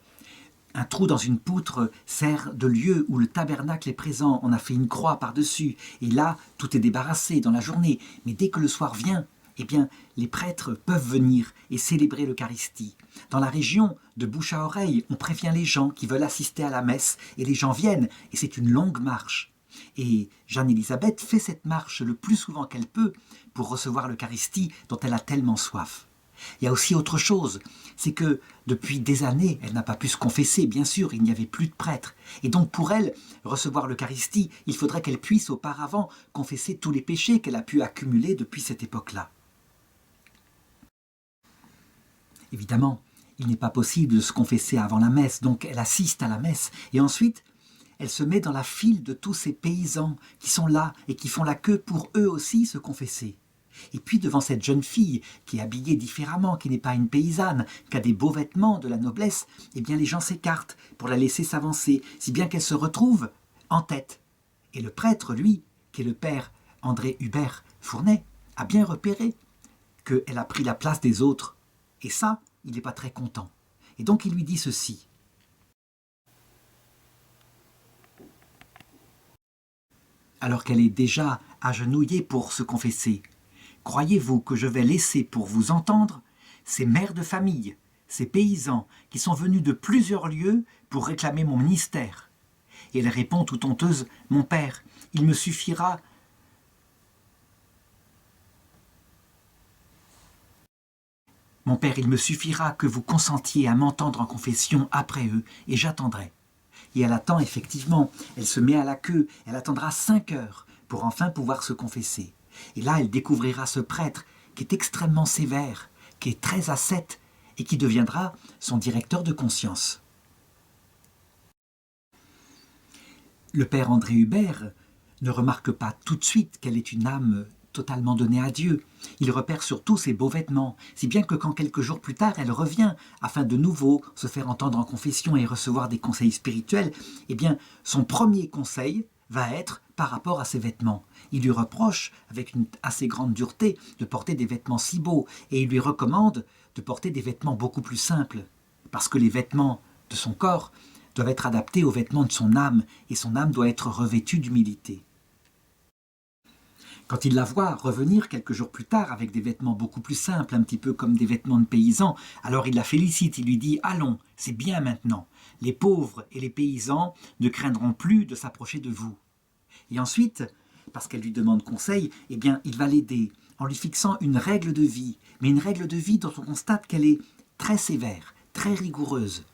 Un trou dans une poutre sert de lieu où le tabernacle est présent. On a fait une croix par-dessus. Et là, tout est débarrassé dans la journée. Mais dès que le soir vient, eh bien, les prêtres peuvent venir et célébrer l'Eucharistie. Dans la région, de bouche à oreille, on prévient les gens qui veulent assister à la messe et les gens viennent. Et c'est une longue marche. Et Jeanne-Élisabeth fait cette marche le plus souvent qu'elle peut pour recevoir l'Eucharistie dont elle a tellement soif. Il y a aussi autre chose, c'est que depuis des années, elle n'a pas pu se confesser, bien sûr, il n'y avait plus de prêtres. Et donc pour elle, recevoir l'Eucharistie, il faudrait qu'elle puisse auparavant confesser tous les péchés qu'elle a pu accumuler depuis cette époque-là. Évidemment, il n'est pas possible de se confesser avant la messe, donc elle assiste à la messe. Et ensuite, elle se met dans la file de tous ces paysans qui sont là et qui font la queue pour eux aussi se confesser. Et puis devant cette jeune fille qui est habillée différemment, qui n'est pas une paysanne, qui a des beaux vêtements de la noblesse, eh bien les gens s'écartent pour la laisser s'avancer, si bien qu'elle se retrouve en tête. Et le prêtre, lui, qui est le père André Hubert Fournet, a bien repéré qu'elle a pris la place des autres. Et ça, il n'est pas très content. Et donc il lui dit ceci. Alors qu'elle est déjà agenouillée pour se confesser. Croyez-vous que je vais laisser pour vous entendre ces mères de famille, ces paysans qui sont venus de plusieurs lieux pour réclamer mon ministère? Et elle répond toute honteuse, « Mon père, il me suffira que vous consentiez à m'entendre en confession après eux, et j'attendrai. » Et elle attend effectivement, elle se met à la queue, elle attendra 5 heures pour enfin pouvoir se confesser. Et là, elle découvrira ce prêtre qui est extrêmement sévère, qui est très ascète et qui deviendra son directeur de conscience. Le père André Hubert ne remarque pas tout de suite qu'elle est une âme totalement donnée à Dieu. Il repère surtout ses beaux vêtements, si bien que quand quelques jours plus tard elle revient afin de nouveau se faire entendre en confession et recevoir des conseils spirituels, eh bien son premier conseil va être par rapport à ses vêtements. Il lui reproche, avec une assez grande dureté, de porter des vêtements si beaux, et il lui recommande de porter des vêtements beaucoup plus simples, parce que les vêtements de son corps doivent être adaptés aux vêtements de son âme, et son âme doit être revêtue d'humilité. Quand il la voit revenir quelques jours plus tard avec des vêtements beaucoup plus simples, un petit peu comme des vêtements de paysans, alors il la félicite, il lui dit « Allons, c'est bien maintenant, les pauvres et les paysans ne craindront plus de s'approcher de vous. » Et ensuite, parce qu'elle lui demande conseil, eh bien, il va l'aider en lui fixant une règle de vie, mais une règle de vie dont on constate qu'elle est très sévère, très rigoureuse.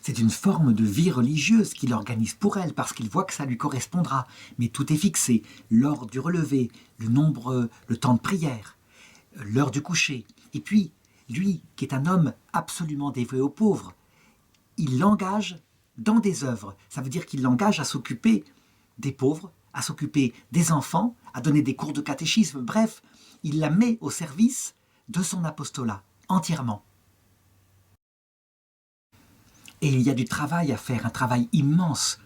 C'est une forme de vie religieuse qu'il organise pour elle, parce qu'il voit que ça lui correspondra. Mais tout est fixé, l'heure du relevé, le temps de prière, l'heure du coucher. Et puis, lui, qui est un homme absolument dévoué aux pauvres, il l'engage dans des œuvres. Ça veut dire qu'il l'engage à s'occuper des pauvres, à s'occuper des enfants, à donner des cours de catéchisme. Bref, il la met au service de son apostolat, entièrement. Et il y a du travail à faire, un travail immense.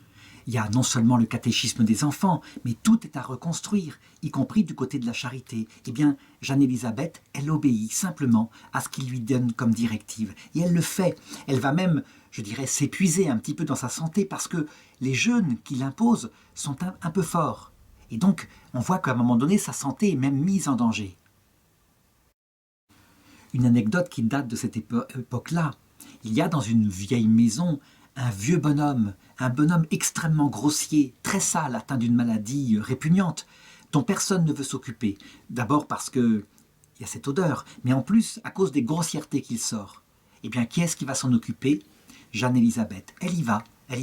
Il y a non seulement le catéchisme des enfants, mais tout est à reconstruire, y compris du côté de la charité. Eh bien, Jeanne-Élisabeth, elle obéit simplement à ce qu'il lui donne comme directive. Et elle le fait. Elle va même, je dirais, s'épuiser un petit peu dans sa santé parce que les jeûnes qu'il impose sont un peu forts. Et donc, on voit qu'à un moment donné, sa santé est même mise en danger. Une anecdote qui date de cette époque-là. Il y a dans une vieille maison un vieux bonhomme, un bonhomme extrêmement grossier, très sale, atteint d'une maladie répugnante, dont personne ne veut s'occuper. D'abord parce qu'il y a cette odeur, mais en plus à cause des grossièretés qu'il sort. Eh bien, qui est-ce qui va s'en occuper? Jeanne-Élisabeth. Elle y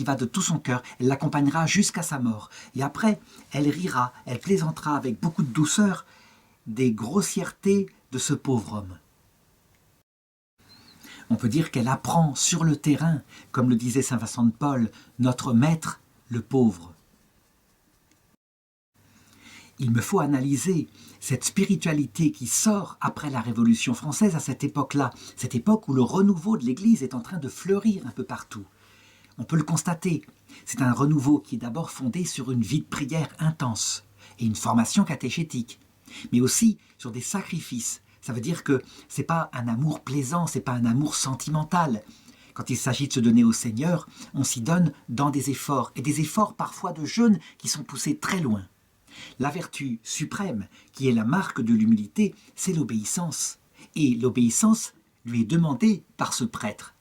va de tout son cœur, elle l'accompagnera jusqu'à sa mort. Et après, elle rira, elle plaisantera avec beaucoup de douceur des grossièretés de ce pauvre homme. On peut dire qu'elle apprend sur le terrain, comme le disait saint Vincent de Paul, notre maître, le pauvre. Il me faut analyser cette spiritualité qui sort après la Révolution française à cette époque-là, cette époque où le renouveau de l'Église est en train de fleurir un peu partout. On peut le constater, c'est un renouveau qui est d'abord fondé sur une vie de prière intense et une formation catéchétique, mais aussi sur des sacrifices Ça veut dire que ce n'est pas un amour plaisant, ce n'est pas un amour sentimental. Quand il s'agit de se donner au Seigneur, on s'y donne dans des efforts, et des efforts parfois de jeûne qui sont poussés très loin. La vertu suprême, qui est la marque de l'humilité, c'est l'obéissance. Et l'obéissance lui est demandée par ce prêtre.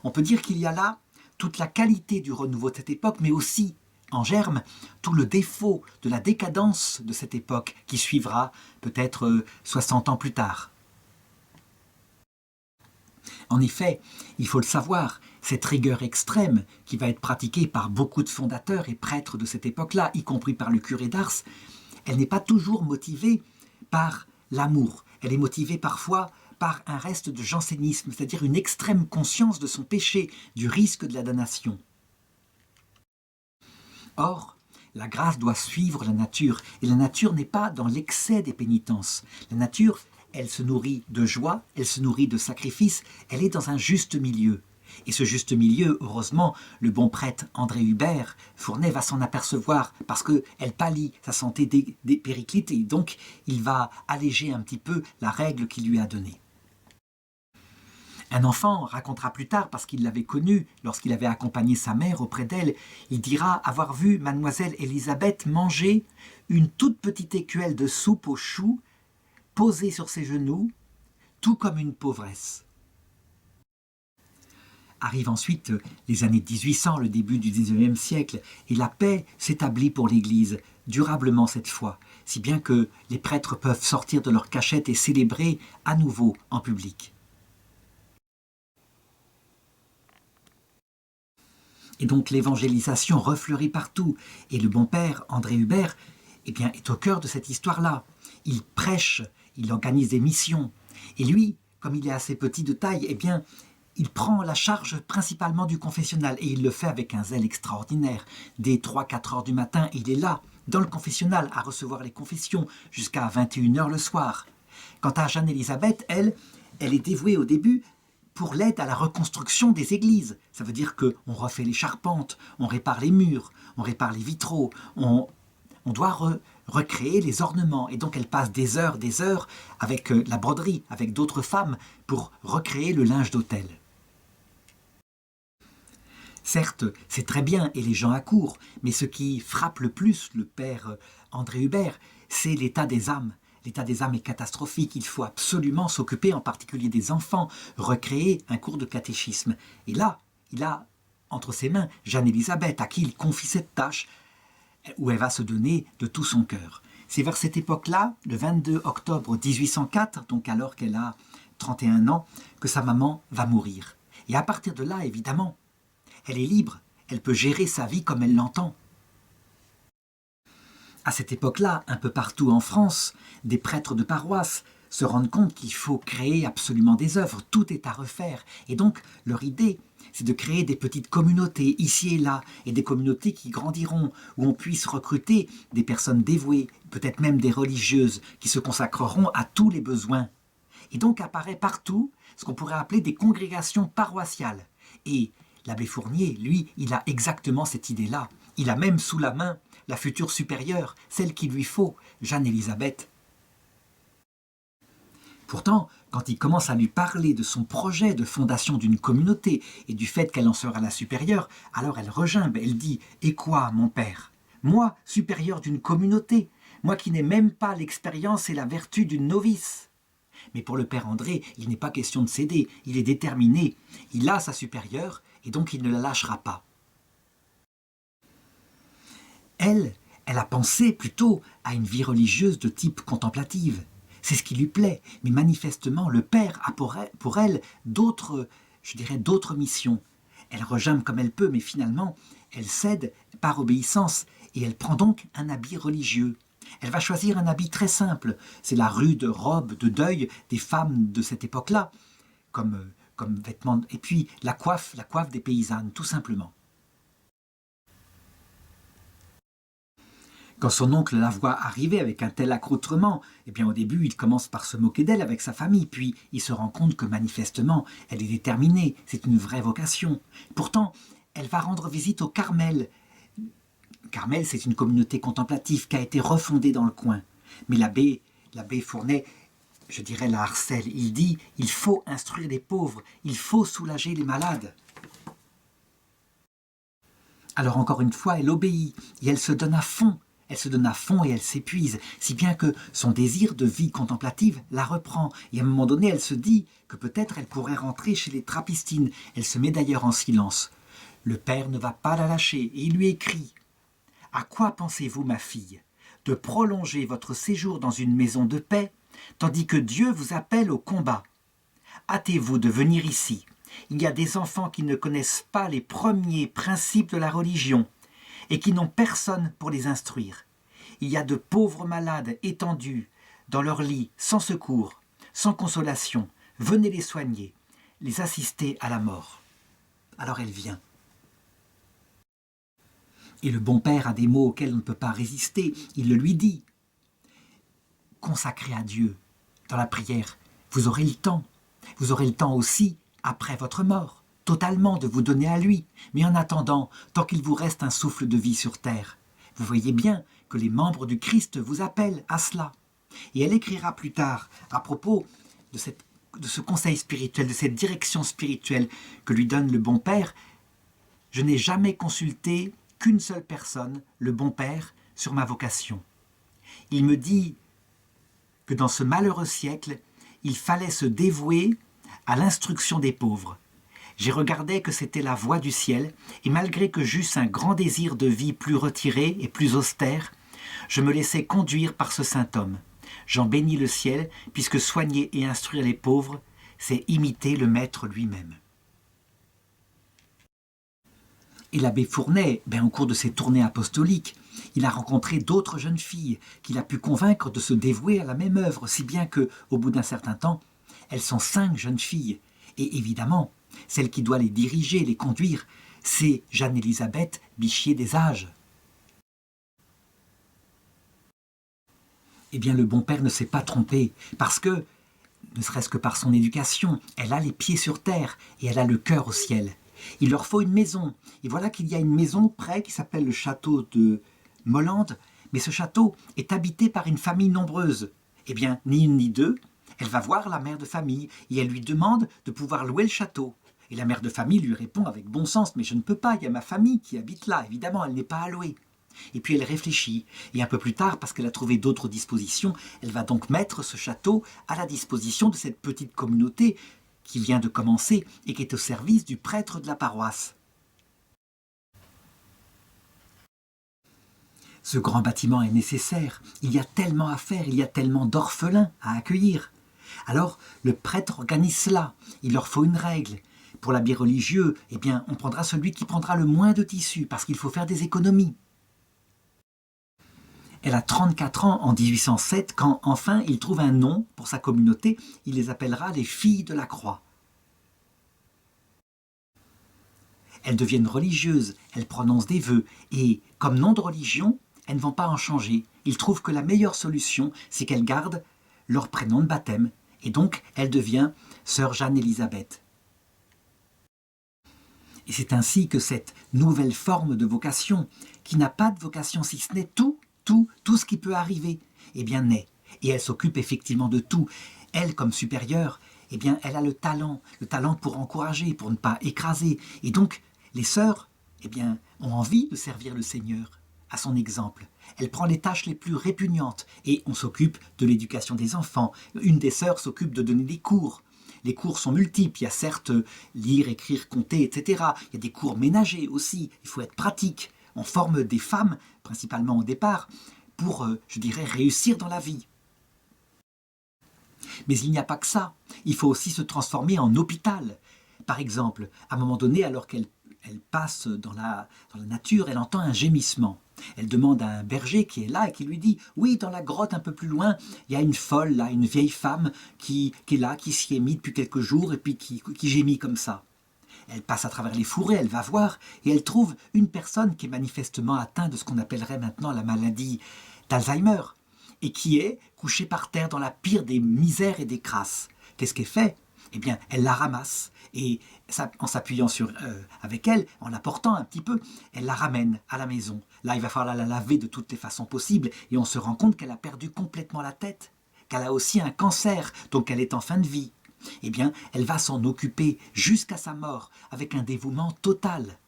On peut dire qu'il y a là toute la qualité du renouveau de cette époque, mais aussi, en germe, tout le défaut de la décadence de cette époque qui suivra peut-être 60 ans plus tard. En effet, il faut le savoir, cette rigueur extrême qui va être pratiquée par beaucoup de fondateurs et prêtres de cette époque-là, y compris par le curé d'Ars, elle n'est pas toujours motivée par l'amour. Elle est motivée parfois par un reste de jansénisme, c'est-à-dire une extrême conscience de son péché, du risque de la damnation. Or, la grâce doit suivre la nature, et la nature n'est pas dans l'excès des pénitences. La nature, elle se nourrit de joie, elle se nourrit de sacrifice, elle est dans un juste milieu. Et ce juste milieu, heureusement, le bon prêtre André Hubert Fournet va s'en apercevoir parce qu'elle pâlit, sa santé périclite, et donc il va alléger un petit peu la règle qu'il lui a donnée. Un enfant racontera plus tard, parce qu'il l'avait connue lorsqu'il avait accompagné sa mère auprès d'elle, il dira avoir vu mademoiselle Élisabeth manger une toute petite écuelle de soupe aux choux posée sur ses genoux, tout comme une pauvresse. Arrivent ensuite les années 1800, le début du XIXe siècle, et la paix s'établit pour l'Église, durablement cette fois, si bien que les prêtres peuvent sortir de leur cachette et célébrer à nouveau en public. Et donc l'évangélisation refleurit partout, et le bon père André Hubert est au cœur de cette histoire-là. Il prêche, il organise des missions, et lui, comme il est assez petit de taille, il prend la charge principalement du confessionnal, et il le fait avec un zèle extraordinaire. Dès 3-4 heures du matin, il est là, dans le confessionnal, à recevoir les confessions, jusqu'à 21 heures le soir. Quant à Jeanne-Élisabeth, elle est dévouée au début pour l'aide à la reconstruction des églises. Ça veut dire qu'on refait les charpentes, on répare les murs, on répare les vitraux, on doit recréer les ornements. Et donc elle passe des heures avec la broderie, avec d'autres femmes, pour recréer le linge d'autel. Certes, c'est très bien et les gens accourent, mais ce qui frappe le plus le père André Hubert, c'est l'état des âmes. L'état des âmes est catastrophique, il faut absolument s'occuper en particulier des enfants, recréer un cours de catéchisme. Et là, il a entre ses mains Jeanne-Élisabeth, à qui il confie cette tâche, où elle va se donner de tout son cœur. C'est vers cette époque-là, le 22 octobre 1804, donc alors qu'elle a 31 ans, que sa maman va mourir. Et à partir de là, évidemment, elle est libre, elle peut gérer sa vie comme elle l'entend. À cette époque-là, un peu partout en France, des prêtres de paroisse se rendent compte qu'il faut créer absolument des œuvres, tout est à refaire. Et donc, leur idée, c'est de créer des petites communautés ici et là, et des communautés qui grandiront, où on puisse recruter des personnes dévouées, peut-être même des religieuses, qui se consacreront à tous les besoins. Et donc apparaît partout ce qu'on pourrait appeler des congrégations paroissiales. Et l'abbé Fournier, lui, il a exactement cette idée-là. Il a même sous la main la future supérieure, celle qu'il lui faut, Jeanne-Élisabeth. Pourtant, quand il commence à lui parler de son projet de fondation d'une communauté et du fait qu'elle en sera la supérieure, alors elle regimbe, elle dit « Et quoi, mon père? Moi, supérieur d'une communauté, moi qui n'ai même pas l'expérience et la vertu d'une novice !» Mais pour le père André, il n'est pas question de céder, il est déterminé, il a sa supérieure et donc il ne la lâchera pas. Elle a pensé plutôt à une vie religieuse de type contemplative. C'est ce qui lui plaît, mais manifestement le père a pour elle d'autres missions. Elle regimbe comme elle peut, mais finalement, elle cède par obéissance et elle prend donc un habit religieux. Elle va choisir un habit très simple, c'est la rude robe de deuil des femmes de cette époque-là, comme vêtement, et puis la coiffe des paysannes, tout simplement. Quand son oncle la voit arriver avec un tel accoutrement, au début, il commence par se moquer d'elle avec sa famille, puis il se rend compte que manifestement, elle est déterminée, c'est une vraie vocation. Pourtant, elle va rendre visite au Carmel. Carmel, c'est une communauté contemplative qui a été refondée dans le coin. Mais l'abbé Fournet je dirais, la harcèle. Il dit, il faut instruire les pauvres, il faut soulager les malades. Alors encore une fois, elle obéit et elle se donne à fond. Elle se donne à fond et elle s'épuise, si bien que son désir de vie contemplative la reprend. Et à un moment donné, elle se dit que peut-être elle pourrait rentrer chez les Trappistines. Elle se met d'ailleurs en silence. Le père ne va pas la lâcher et il lui écrit « À quoi pensez-vous, ma fille, de prolonger votre séjour dans une maison de paix, tandis que Dieu vous appelle au combat ? Hâtez-vous de venir ici. Il y a des enfants qui ne connaissent pas les premiers principes de la religion et qui n'ont personne pour les instruire. Il y a de pauvres malades étendus dans leur lit, sans secours, sans consolation. Venez les soigner, les assister à la mort. » Alors elle vient. Et le bon père a des mots auxquels on ne peut pas résister. Il le lui dit. Consacrez à Dieu dans la prière. Vous aurez le temps. Vous aurez le temps aussi, après votre mort, totalement de vous donner à lui. Mais en attendant, tant qu'il vous reste un souffle de vie sur terre, vous voyez bien que les membres du Christ vous appellent à cela. Et elle écrira plus tard, à propos de ce conseil spirituel, de cette direction spirituelle que lui donne le bon Père, « Je n'ai jamais consulté qu'une seule personne, le bon Père, sur ma vocation. Il me dit que dans ce malheureux siècle, il fallait se dévouer à l'instruction des pauvres. J'ai regardé que c'était la voie du ciel, et malgré que j'eusse un grand désir de vie plus retiré et plus austère, je me laissais conduire par ce saint homme. J'en bénis le ciel, puisque soigner et instruire les pauvres, c'est imiter le Maître lui-même. » Et l'abbé Fournet, au cours de ses tournées apostoliques, il a rencontré d'autres jeunes filles qu'il a pu convaincre de se dévouer à la même œuvre, si bien qu'au bout d'un certain temps, elles sont 5 jeunes filles. Et évidemment, celle qui doit les diriger, les conduire, c'est Jeanne-Élisabeth Bichier des Âges. Eh bien, le bon père ne s'est pas trompé, parce que, ne serait-ce que par son éducation, elle a les pieds sur terre et elle a le cœur au ciel. Il leur faut une maison. Et voilà qu'il y a une maison près qui s'appelle le château de Mollande, mais ce château est habité par une famille nombreuse. Eh bien, ni une ni deux, elle va voir la mère de famille et elle lui demande de pouvoir louer le château. Et la mère de famille lui répond avec bon sens « Mais je ne peux pas, il y a ma famille qui habite là, évidemment, elle n'est pas à louer. » Et puis elle réfléchit, et un peu plus tard, parce qu'elle a trouvé d'autres dispositions, elle va donc mettre ce château à la disposition de cette petite communauté qui vient de commencer et qui est au service du prêtre de la paroisse. Ce grand bâtiment est nécessaire, il y a tellement à faire, il y a tellement d'orphelins à accueillir. Alors le prêtre organise cela, il leur faut une règle. Pour l'habit religieux, eh bien, on prendra celui qui prendra le moins de tissu, parce qu'il faut faire des économies. Elle a 34 ans en 1807 quand enfin il trouve un nom pour sa communauté, il les appellera les filles de la croix. Elles deviennent religieuses, elles prononcent des vœux et comme nom de religion, elles ne vont pas en changer. Ils trouvent que la meilleure solution, c'est qu'elles gardent leur prénom de baptême et donc elle devient sœur Jeanne-Élisabeth. Et c'est ainsi que cette nouvelle forme de vocation, qui n'a pas de vocation si ce n'est tout ce qui peut arriver, eh bien naît. Et elle s'occupe effectivement de tout. Elle, comme supérieure, eh bien, elle a le talent pour encourager, pour ne pas écraser. Et donc, les sœurs, eh bien, ont envie de servir le Seigneur à son exemple. Elle prend les tâches les plus répugnantes et on s'occupe de l'éducation des enfants. Une des sœurs s'occupe de donner des cours. Les cours sont multiples, il y a certes lire, écrire, compter, etc. Il y a des cours ménagers aussi, il faut être pratique. On forme des femmes, principalement au départ, pour, je dirais, réussir dans la vie. Mais il n'y a pas que ça, il faut aussi se transformer en hôpital. Par exemple, à un moment donné, alors qu'elle passe dans la nature, elle entend un gémissement. Elle demande à un berger qui est là et qui lui dit « Oui, dans la grotte un peu plus loin, il y a une folle, là, une vieille femme qui est là, qui s'y est mise depuis quelques jours et puis qui gémit comme ça. » Elle passe à travers les fourrés, elle va voir et elle trouve une personne qui est manifestement atteinte de ce qu'on appellerait maintenant la maladie d'Alzheimer et qui est couchée par terre dans la pire des misères et des crasses. Qu'est-ce qu'elle fait ? Eh bien, elle la ramasse et en s'appuyant avec elle, en la portant un petit peu, elle la ramène à la maison. Là, il va falloir la laver de toutes les façons possibles et on se rend compte qu'elle a perdu complètement la tête. qu'elle a aussi un cancer, donc elle est en fin de vie. Eh bien, elle va s'en occuper jusqu'à sa mort, avec un dévouement total.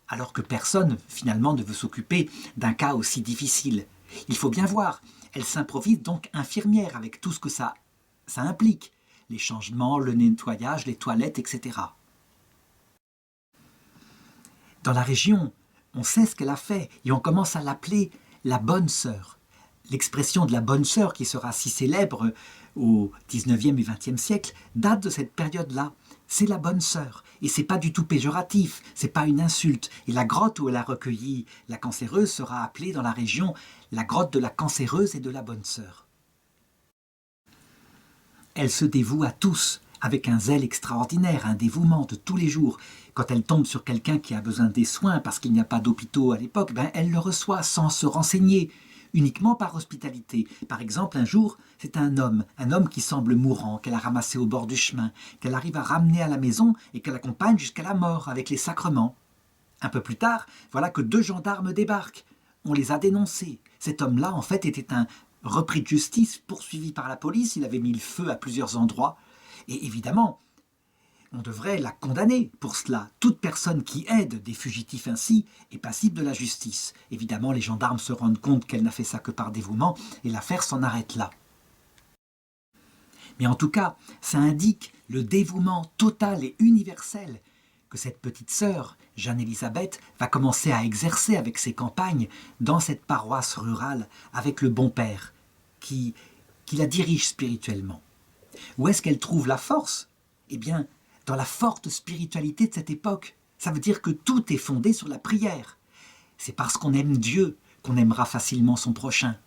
Alors que personne, finalement, ne veut s'occuper d'un cas aussi difficile. Il faut bien voir, elle s'improvise donc infirmière avec tout ce que ça implique. Les changements, le nettoyage, les toilettes, etc. Dans la région, on sait ce qu'elle a fait et on commence à l'appeler la bonne sœur. L'expression de la bonne sœur, qui sera si célèbre au XIXe et XXe siècle, date de cette période-là. C'est la bonne sœur. Et c'est pas du tout péjoratif, c'est pas une insulte. Et la grotte où elle a recueilli la cancéreuse sera appelée dans la région la grotte de la cancéreuse et de la bonne sœur. Elle se dévoue à tous, avec un zèle extraordinaire, un dévouement de tous les jours. Quand elle tombe sur quelqu'un qui a besoin des soins parce qu'il n'y a pas d'hôpitaux à l'époque, elle le reçoit sans se renseigner, uniquement par hospitalité. Par exemple, un jour, c'est un homme qui semble mourant, qu'elle a ramassé au bord du chemin, qu'elle arrive à ramener à la maison et qu'elle accompagne jusqu'à la mort avec les sacrements. Un peu plus tard, voilà que 2 gendarmes débarquent. On les a dénoncés. Cet homme-là, en fait, était un repris de justice, poursuivi par la police. Il avait mis le feu à plusieurs endroits. Et évidemment, on devrait la condamner pour cela. Toute personne qui aide des fugitifs ainsi est passible de la justice. Évidemment, les gendarmes se rendent compte qu'elle n'a fait ça que par dévouement et l'affaire s'en arrête là. Mais en tout cas, ça indique le dévouement total et universel que cette petite sœur, Jeanne-Élisabeth, va commencer à exercer avec ses campagnes dans cette paroisse rurale avec le bon père qui la dirige spirituellement. Où est-ce qu'elle trouve la force ? Eh bien, dans la forte spiritualité de cette époque. Ça veut dire que tout est fondé sur la prière. C'est parce qu'on aime Dieu qu'on aimera facilement son prochain.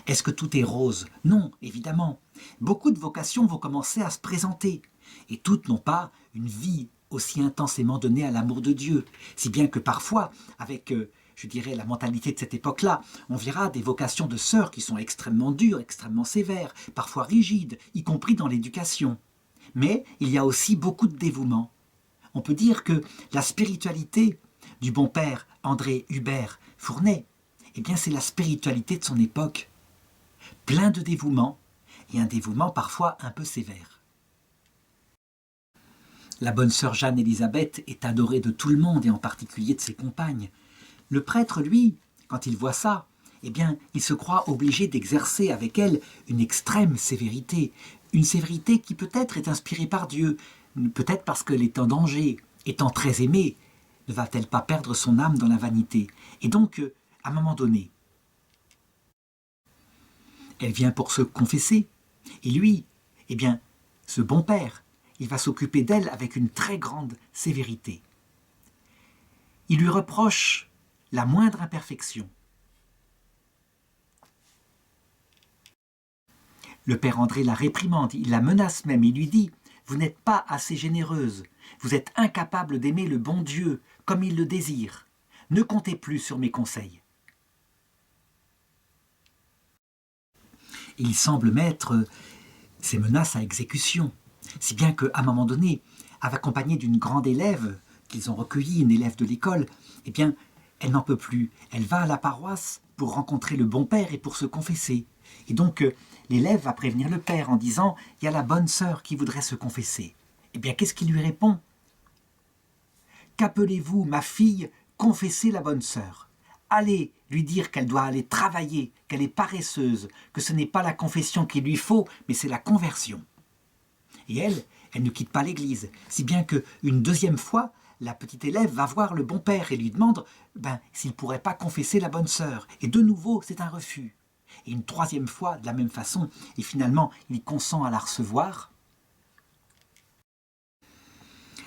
Est-ce que tout est rose ? Non, évidemment. Beaucoup de vocations vont commencer à se présenter. Et toutes n'ont pas une vie aussi intensément donnée à l'amour de Dieu. Si bien que parfois, avec, je dirais, la mentalité de cette époque-là, on verra des vocations de sœurs qui sont extrêmement dures, extrêmement sévères, parfois rigides, y compris dans l'éducation. Mais il y a aussi beaucoup de dévouement. On peut dire que la spiritualité du bon père André Hubert Fournet, eh bien c'est la spiritualité de son époque. Plein de dévouement, et un dévouement parfois un peu sévère. La bonne sœur Jeanne-Élisabeth est adorée de tout le monde, et en particulier de ses compagnes. Le prêtre, lui, quand il voit ça, eh bien, il se croit obligé d'exercer avec elle une extrême sévérité, une sévérité qui peut-être est inspirée par Dieu, peut-être parce qu'elle est en danger, étant très aimée, ne va-t-elle pas perdre son âme dans la vanité ? Et donc, à un moment donné, elle vient pour se confesser, et lui, eh bien, ce bon père, il va s'occuper d'elle avec une très grande sévérité. Il lui reproche la moindre imperfection. Le père André la réprimande, il la menace même, il lui dit « Vous n'êtes pas assez généreuse, vous êtes incapable d'aimer le bon Dieu comme il le désire. Ne comptez plus sur mes conseils. » Il semble mettre ces menaces à exécution, si bien qu'à un moment donné, accompagnée d'une grande élève qu'ils ont recueillie, une élève de l'école, eh bien, elle n'en peut plus. Elle va à la paroisse pour rencontrer le bon père et pour se confesser. Et donc, l'élève va prévenir le père en disant « Il y a la bonne sœur qui voudrait se confesser. » Eh bien, qu'est-ce qu'il lui répond ? « Qu'appelez-vous, ma fille, confesser la bonne sœur ? Allez lui dire qu'elle doit aller travailler, qu'elle est paresseuse, que ce n'est pas la confession qu'il lui faut, mais c'est la conversion. » Et elle ne quitte pas l'église, si bien qu'une deuxième fois, la petite élève va voir le bon père et lui demande s'il ne pourrait pas confesser la bonne sœur. Et de nouveau, c'est un refus. Et une troisième fois, de la même façon, et finalement, il consent à la recevoir.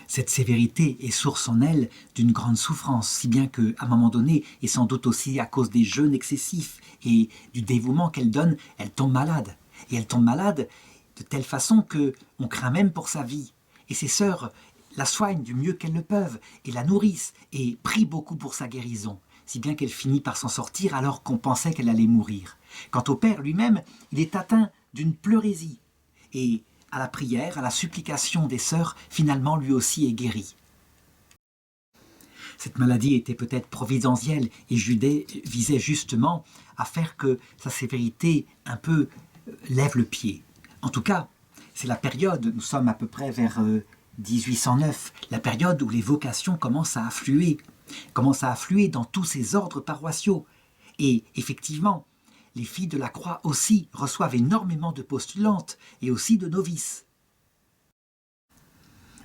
Cette sévérité est source en elle d'une grande souffrance, si bien qu'à un moment donné, et sans doute aussi à cause des jeûnes excessifs et du dévouement qu'elle donne, elle tombe malade. Et elle tombe malade de telle façon qu'on craint même pour sa vie. Et ses sœurs la soignent du mieux qu'elles le peuvent, et la nourrissent, et prient beaucoup pour sa guérison, si bien qu'elle finit par s'en sortir alors qu'on pensait qu'elle allait mourir. Quant au père lui-même, il est atteint d'une pleurésie, et à la prière, à la supplication des sœurs, finalement lui aussi est guéri. Cette maladie était peut-être providentielle et visait justement à faire que sa sévérité un peu lève le pied. En tout cas, c'est la période, nous sommes à peu près vers 1809, la période où les vocations commencent à affluer dans tous ces ordres paroissiaux. Et effectivement, les filles de la Croix aussi reçoivent énormément de postulantes et aussi de novices.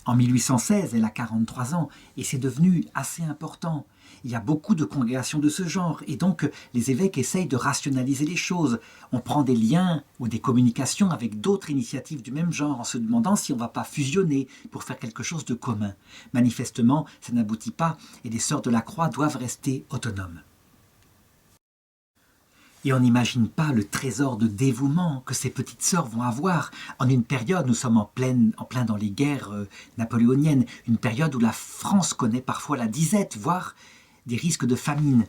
En 1816, elle a 43 ans et c'est devenu assez important. Il y a beaucoup de congrégations de ce genre et donc les évêques essayent de rationaliser les choses. On prend des liens ou des communications avec d'autres initiatives du même genre en se demandant si on ne va pas fusionner pour faire quelque chose de commun. Manifestement, ça n'aboutit pas et les sœurs de la Croix doivent rester autonomes. Et on n'imagine pas le trésor de dévouement que ces petites sœurs vont avoir en une période, nous sommes en plein dans les guerres napoléoniennes, une période où la France connaît parfois la disette, voire des risques de famine.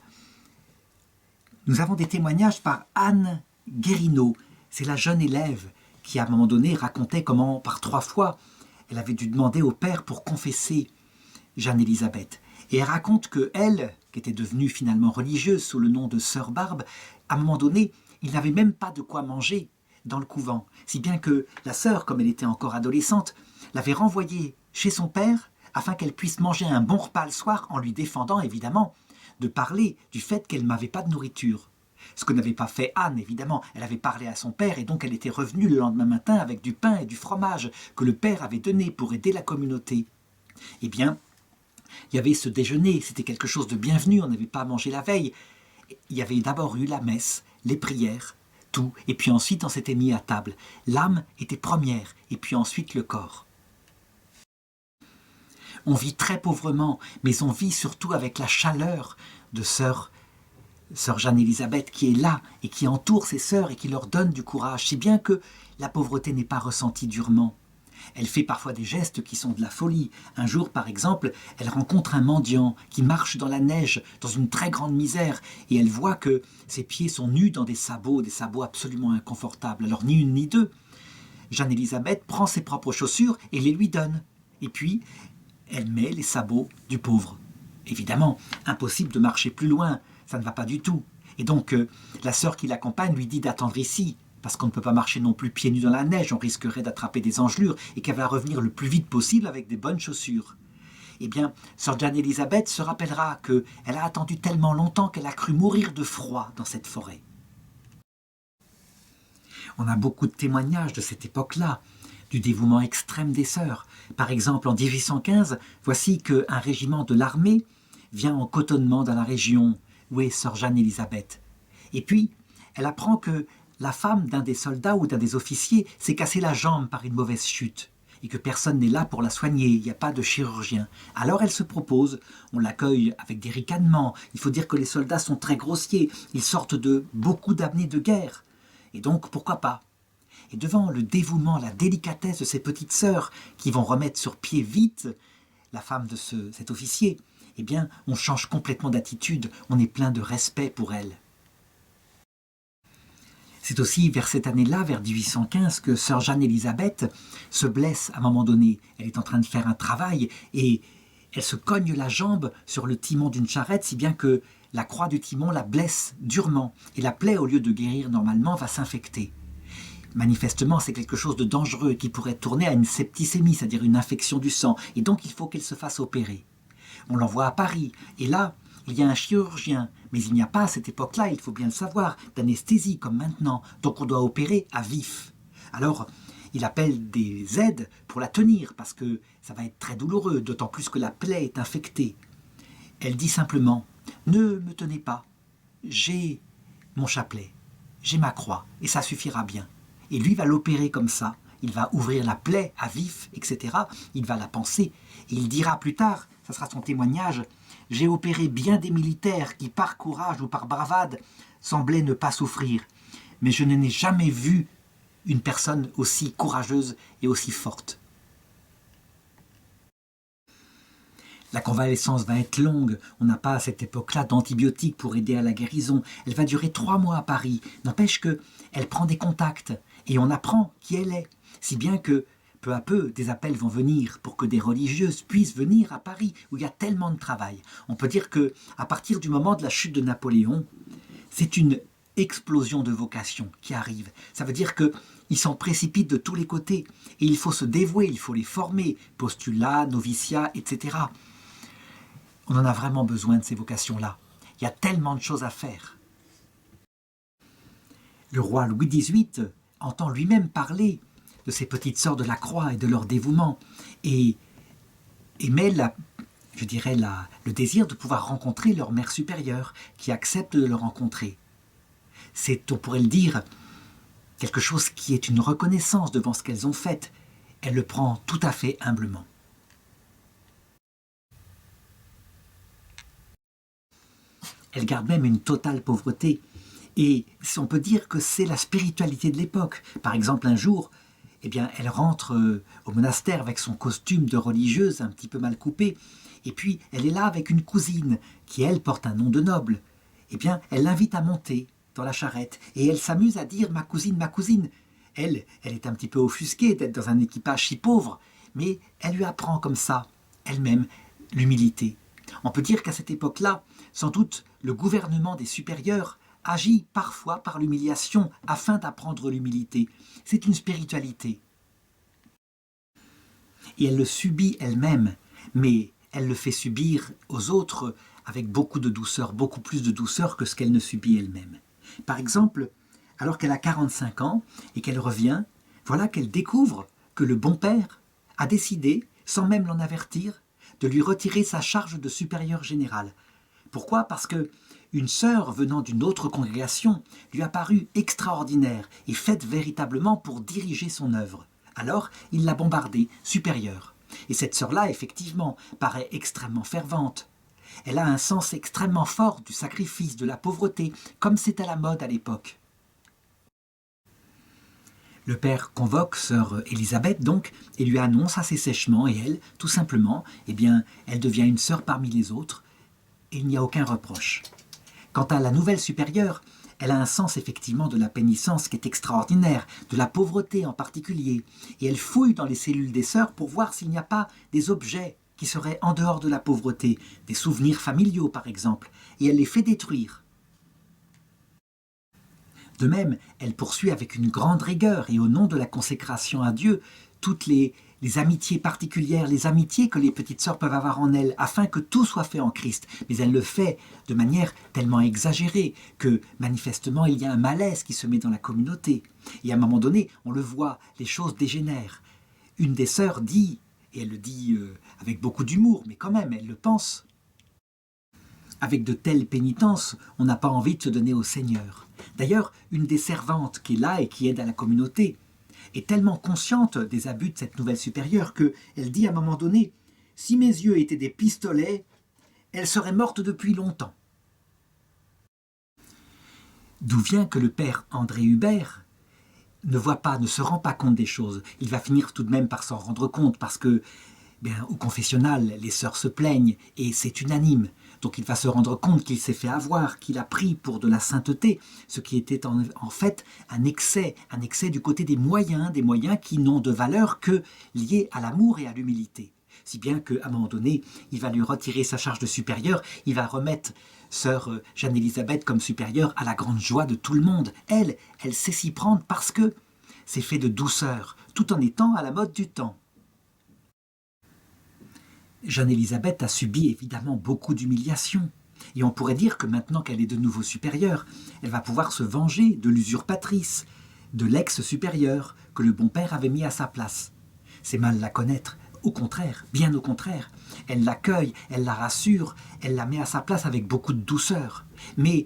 Nous avons des témoignages par Anne Guérinaud, c'est la jeune élève qui à un moment donné racontait comment par 3 fois elle avait dû demander au père pour confesser Jeanne-Élisabeth. Et elle raconte que elle, qui était devenue finalement religieuse sous le nom de Sœur Barbe, à un moment donné, il n'avait même pas de quoi manger dans le couvent, si bien que la sœur, comme elle était encore adolescente, l'avait renvoyée chez son père afin qu'elle puisse manger un bon repas le soir en lui défendant évidemment de parler du fait qu'elle n'avait pas de nourriture. Ce que n'avait pas fait Anne, évidemment, elle avait parlé à son père et donc elle était revenue le lendemain matin avec du pain et du fromage que le père avait donné pour aider la communauté. Eh bien, il y avait ce déjeuner, c'était quelque chose de bienvenu, on n'avait pas mangé la veille. Il y avait d'abord eu la messe, les prières, tout, et puis ensuite on s'était mis à table. L'âme était première, et puis ensuite le corps. On vit très pauvrement, mais on vit surtout avec la chaleur de sœur Jeanne-Élisabeth qui est là et qui entoure ses sœurs et qui leur donne du courage, si bien que la pauvreté n'est pas ressentie durement. Elle fait parfois des gestes qui sont de la folie. Un jour, par exemple, elle rencontre un mendiant qui marche dans la neige, dans une très grande misère, et elle voit que ses pieds sont nus dans des sabots absolument inconfortables. Alors ni une ni deux. Jeanne-Élisabeth prend ses propres chaussures et les lui donne. Et puis, elle met les sabots du pauvre. Évidemment, impossible de marcher plus loin, ça ne va pas du tout. Et donc, la sœur qui l'accompagne lui dit d'attendre ici, parce qu'on ne peut pas marcher non plus pieds nus dans la neige, on risquerait d'attraper des engelures, et qu'elle va revenir le plus vite possible avec des bonnes chaussures. Eh bien, sœur Jeanne-Élisabeth se rappellera qu'elle a attendu tellement longtemps qu'elle a cru mourir de froid dans cette forêt. On a beaucoup de témoignages de cette époque-là, du dévouement extrême des sœurs. Par exemple, en 1815, voici qu'un régiment de l'armée vient en cotonnement dans la région où est sœur Jeanne-Élisabeth. Et puis, elle apprend que la femme d'un des soldats ou d'un des officiers s'est cassé la jambe par une mauvaise chute et que personne n'est là pour la soigner, il n'y a pas de chirurgien. Alors elle se propose, on l'accueille avec des ricanements, il faut dire que les soldats sont très grossiers, ils sortent de beaucoup d'années de guerre, et donc pourquoi pas. Et devant le dévouement, la délicatesse de ces petites sœurs qui vont remettre sur pied vite la femme de cet officier, eh bien on change complètement d'attitude, on est plein de respect pour elle. C'est aussi vers cette année-là, vers 1815, que sœur Jeanne-Élisabeth se blesse à un moment donné. Elle est en train de faire un travail et elle se cogne la jambe sur le timon d'une charrette, si bien que la croix du timon la blesse durement. Et la plaie, au lieu de guérir normalement, va s'infecter. Manifestement, c'est quelque chose de dangereux qui pourrait tourner à une septicémie, c'est-à-dire une infection du sang. Et donc, il faut qu'elle se fasse opérer. On l'envoie à Paris. Et là, il y a un chirurgien, mais il n'y a pas à cette époque-là, il faut bien le savoir, d'anesthésie comme maintenant, donc on doit opérer à vif. Alors, il appelle des aides pour la tenir, parce que ça va être très douloureux, d'autant plus que la plaie est infectée. Elle dit simplement, ne me tenez pas, j'ai mon chapelet, j'ai ma croix, et ça suffira bien. Et lui va l'opérer comme ça, il va ouvrir la plaie à vif, etc., il va la panser, et il dira plus tard, ça sera son témoignage, j'ai opéré bien des militaires qui, par courage ou par bravade, semblaient ne pas souffrir. Mais je n'ai jamais vu une personne aussi courageuse et aussi forte. La convalescence va être longue. On n'a pas à cette époque-là d'antibiotiques pour aider à la guérison. Elle va durer 3 mois à Paris. N'empêche qu'elle prend des contacts et on apprend qui elle est. Si bien que peu à peu, des appels vont venir pour que des religieuses puissent venir à Paris, où il y a tellement de travail. On peut dire qu'à partir du moment de la chute de Napoléon, c'est une explosion de vocation qui arrive. Ça veut dire qu'ils s'en précipitent de tous les côtés. Et il faut se dévouer, il faut les former, postulat, noviciat, etc. On en a vraiment besoin de ces vocations-là. Il y a tellement de choses à faire. Le roi Louis XVIII entend lui-même parler de ces petites sœurs de la croix et de leur dévouement et met le désir de pouvoir rencontrer leur mère supérieure qui accepte de le rencontrer. C'est, on pourrait le dire, quelque chose qui est une reconnaissance devant ce qu'elles ont fait. Elle le prend tout à fait humblement. Elle garde même une totale pauvreté. Et on peut dire que c'est la spiritualité de l'époque. Par exemple, un jour, elle rentre au monastère avec son costume de religieuse un petit peu mal coupé. Et puis, elle est là avec une cousine qui, elle, porte un nom de noble. Elle l'invite à monter dans la charrette. Et elle s'amuse à dire « ma cousine, ma cousine ». Elle est un petit peu offusquée d'être dans un équipage si pauvre. Mais elle lui apprend comme ça, elle-même, l'humilité. On peut dire qu'à cette époque-là, sans doute, le gouvernement des supérieurs agit parfois par l'humiliation afin d'apprendre l'humilité. C'est une spiritualité. Et elle le subit elle-même, mais elle le fait subir aux autres avec beaucoup de douceur, beaucoup plus de douceur que ce qu'elle ne subit elle-même. Par exemple, alors qu'elle a 45 ans et qu'elle revient, voilà qu'elle découvre que le bon père a décidé, sans même l'en avertir, de lui retirer sa charge de supérieur général. Pourquoi ? Parce que une sœur venant d'une autre congrégation lui a paru extraordinaire et faite véritablement pour diriger son œuvre. Alors, il l'a bombardée, supérieure. Et cette sœur-là, effectivement, paraît extrêmement fervente. Elle a un sens extrêmement fort du sacrifice, de la pauvreté, comme c'est à la mode à l'époque. Le père convoque sœur Élisabeth donc et lui annonce assez sèchement, et elle, tout simplement, elle devient une sœur parmi les autres, et il n'y a aucun reproche. Quant à la nouvelle supérieure, elle a un sens effectivement de la pénitence qui est extraordinaire, de la pauvreté en particulier, et elle fouille dans les cellules des sœurs pour voir s'il n'y a pas des objets qui seraient en dehors de la pauvreté, des souvenirs familiaux par exemple, et elle les fait détruire. De même, elle poursuit avec une grande rigueur et au nom de la consécration à Dieu, toutes les amitiés particulières, les amitiés que les petites sœurs peuvent avoir en elles, afin que tout soit fait en Christ. Mais elle le fait de manière tellement exagérée que, manifestement, il y a un malaise qui se met dans la communauté. Et à un moment donné, on le voit, les choses dégénèrent. Une des sœurs dit, et elle le dit avec beaucoup d'humour, mais quand même, elle le pense, avec de telles pénitencias, on n'a pas envie de se donner au Seigneur. D'ailleurs, une des servantes qui est là et qui aide à la communauté est tellement consciente des abus de cette nouvelle supérieure qu'elle dit à un moment donné « Si mes yeux étaient des pistolets, elle serait morte depuis longtemps. » D'où vient que le père André Hubert ne se rend pas compte des choses. Il va finir tout de même par s'en rendre compte parce que, au confessionnal, les sœurs se plaignent et c'est unanime. Donc il va se rendre compte qu'il s'est fait avoir, qu'il a pris pour de la sainteté, ce qui était en fait un excès du côté des moyens qui n'ont de valeur que liés à l'amour et à l'humilité. Si bien qu'à un moment donné, il va lui retirer sa charge de supérieur, il va remettre sœur Jeanne-Élisabeth comme supérieure à la grande joie de tout le monde. Elle sait s'y prendre parce que c'est fait de douceur, tout en étant à la mode du temps. Jeanne-Élisabeth a subi évidemment beaucoup d'humiliations. Et on pourrait dire que maintenant qu'elle est de nouveau supérieure, elle va pouvoir se venger de l'usurpatrice, de l'ex-supérieure que le bon père avait mis à sa place. C'est mal la connaître. Au contraire, bien au contraire. Elle l'accueille, elle la rassure, elle la met à sa place avec beaucoup de douceur. Mais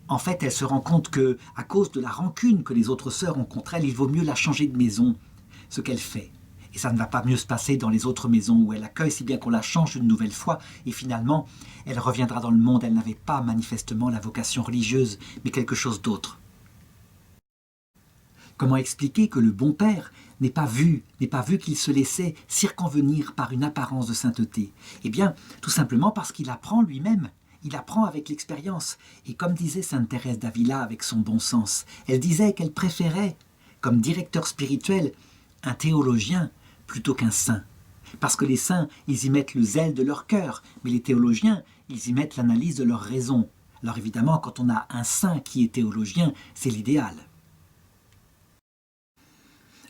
en fait, elle se rend compte que, à cause de la rancune que les autres sœurs ont contre elle, il vaut mieux la changer de maison, ce qu'elle fait. Et ça ne va pas mieux se passer dans les autres maisons où elle accueille, si bien qu'on la change une nouvelle fois. Et finalement, elle reviendra dans le monde. Elle n'avait pas manifestement la vocation religieuse, mais quelque chose d'autre. Comment expliquer que le bon père n'ait pas vu qu'il se laissait circonvenir par une apparence de sainteté? Eh bien, tout simplement parce qu'il apprend lui-même. Il apprend avec l'expérience. Et comme disait sainte Thérèse d'Avila avec son bon sens, elle disait qu'elle préférait, comme directeur spirituel, un théologien plutôt qu'un saint. Parce que les saints, ils y mettent le zèle de leur cœur, mais les théologiens, ils y mettent l'analyse de leur raison. Alors évidemment, quand on a un saint qui est théologien, c'est l'idéal.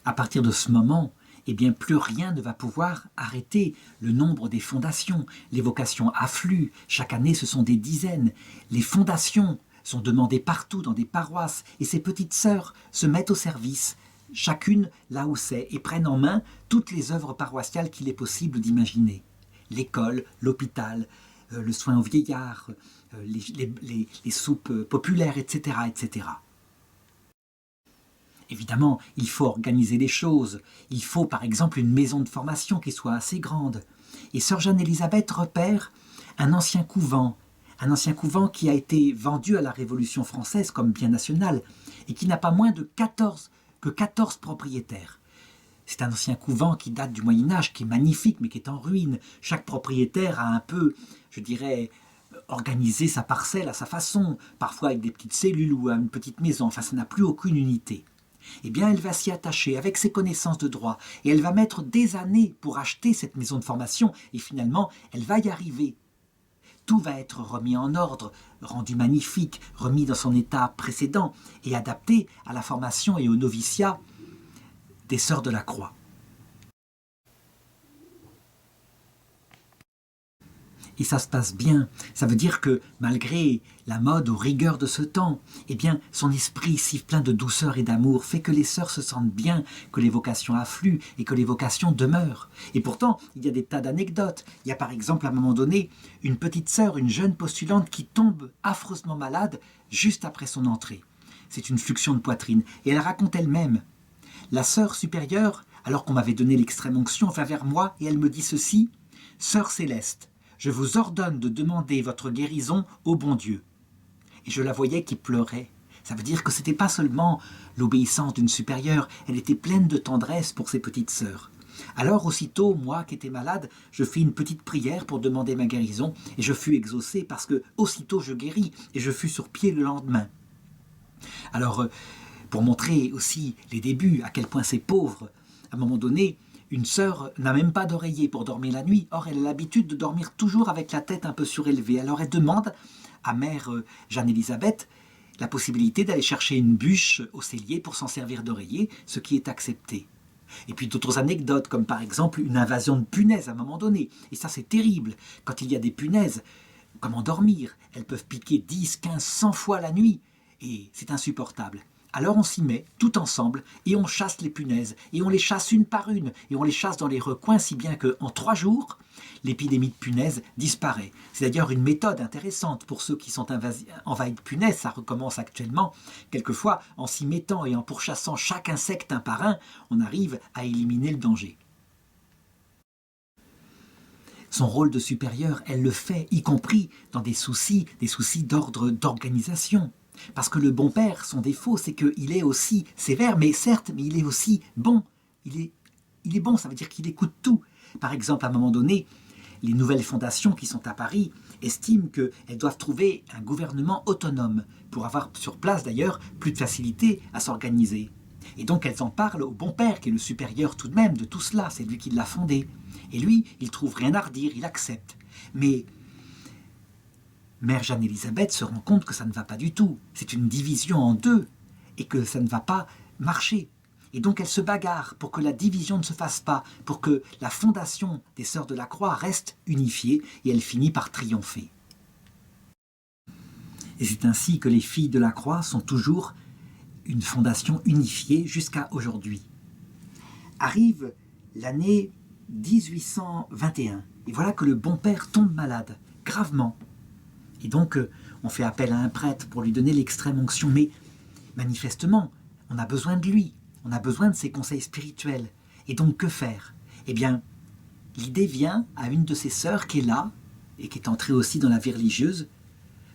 À partir de ce moment, eh bien, plus rien ne va pouvoir arrêter le nombre des fondations. Les vocations affluent, chaque année ce sont des dizaines. Les fondations sont demandées partout dans des paroisses et ces petites sœurs se mettent au service, chacune là où c'est, et prennent en main toutes les œuvres paroissiales qu'il est possible d'imaginer. L'école, l'hôpital, le soin aux vieillards, les soupes populaires, etc., etc. Évidemment, il faut organiser les choses. Il faut par exemple une maison de formation qui soit assez grande. Et sœur Jeanne-Élisabeth repère un ancien couvent qui a été vendu à la Révolution française comme bien national et qui n'a pas moins de 14 propriétaires. C'est un ancien couvent qui date du Moyen-Âge, qui est magnifique mais qui est en ruine. Chaque propriétaire a un peu, je dirais, organisé sa parcelle à sa façon, parfois avec des petites cellules ou une petite maison, enfin ça n'a plus aucune unité. Eh bien, elle va s'y attacher avec ses connaissances de droit et elle va mettre des années pour acheter cette maison de formation et finalement, elle va y arriver. Tout va être remis en ordre, rendu magnifique, remis dans son état précédent et adapté à la formation et au noviciat des Sœurs de la Croix. Et ça se passe bien. Ça veut dire que malgré la mode aux rigueurs de ce temps, eh bien, son esprit si plein de douceur et d'amour fait que les sœurs se sentent bien, que les vocations affluent et que les vocations demeurent. Et pourtant, il y a des tas d'anecdotes. Il y a par exemple à un moment donné une petite sœur, une jeune postulante qui tombe affreusement malade juste après son entrée. C'est une fluxion de poitrine. Et elle raconte elle-même. La sœur supérieure, alors qu'on m'avait donné l'extrême-onction, vint vers moi et elle me dit ceci: « Sœur Céleste, je vous ordonne de demander votre guérison au bon Dieu. » Et je la voyais qui pleurait. Ça veut dire que ce n'était pas seulement l'obéissance d'une supérieure, elle était pleine de tendresse pour ses petites sœurs. Alors aussitôt, moi qui étais malade, je fis une petite prière pour demander ma guérison et je fus exaucé parce que aussitôt je guéris et je fus sur pied le lendemain. Alors, pour montrer aussi les débuts, à quel point c'est pauvre, à un moment donné, une sœur n'a même pas d'oreiller pour dormir la nuit. Or, elle a l'habitude de dormir toujours avec la tête un peu surélevée. Alors, elle demande à mère Jeanne-Élisabeth la possibilité d'aller chercher une bûche au cellier pour s'en servir d'oreiller, ce qui est accepté. Et puis d'autres anecdotes, comme par exemple une invasion de punaises à un moment donné. Et ça, c'est terrible. Quand il y a des punaises, comment dormir? Elles peuvent piquer 10, 15, 100 fois la nuit. Et c'est insupportable. Alors on s'y met, tout ensemble, et on chasse les punaises, et on les chasse une par une, et on les chasse dans les recoins, si bien qu'en 3 jours, l'épidémie de punaises disparaît. C'est d'ailleurs une méthode intéressante pour ceux qui sont envahis de punaises, ça recommence actuellement. Quelquefois, en s'y mettant et en pourchassant chaque insecte un par un, on arrive à éliminer le danger. Son rôle de supérieur, elle le fait, y compris dans des soucis d'ordre d'organisation. Parce que le bon père, son défaut, c'est qu'il est aussi sévère, mais certes, mais il est aussi bon. Il est bon, ça veut dire qu'il écoute tout. Par exemple, à un moment donné, les nouvelles fondations qui sont à Paris estiment qu'elles doivent trouver un gouvernement autonome, pour avoir sur place d'ailleurs plus de facilité à s'organiser. Et donc elles en parlent au bon père, qui est le supérieur tout de même de tout cela, c'est lui qui l'a fondé. Et lui, il trouve rien à redire, il accepte. Mais mère Jeanne-Élisabeth se rend compte que ça ne va pas du tout. C'est une division en deux et que ça ne va pas marcher. Et donc elle se bagarre pour que la division ne se fasse pas, pour que la fondation des Sœurs de la Croix reste unifiée et elle finit par triompher. Et c'est ainsi que les Filles de la Croix sont toujours une fondation unifiée jusqu'à aujourd'hui. Arrive l'année 1821 et voilà que le bon père tombe malade, gravement. Et donc, on fait appel à un prêtre pour lui donner l'extrême-onction. Mais manifestement, on a besoin de lui. On a besoin de ses conseils spirituels. Et donc, que faire? Eh bien, l'idée vient à une de ses sœurs qui est là, et qui est entrée aussi dans la vie religieuse,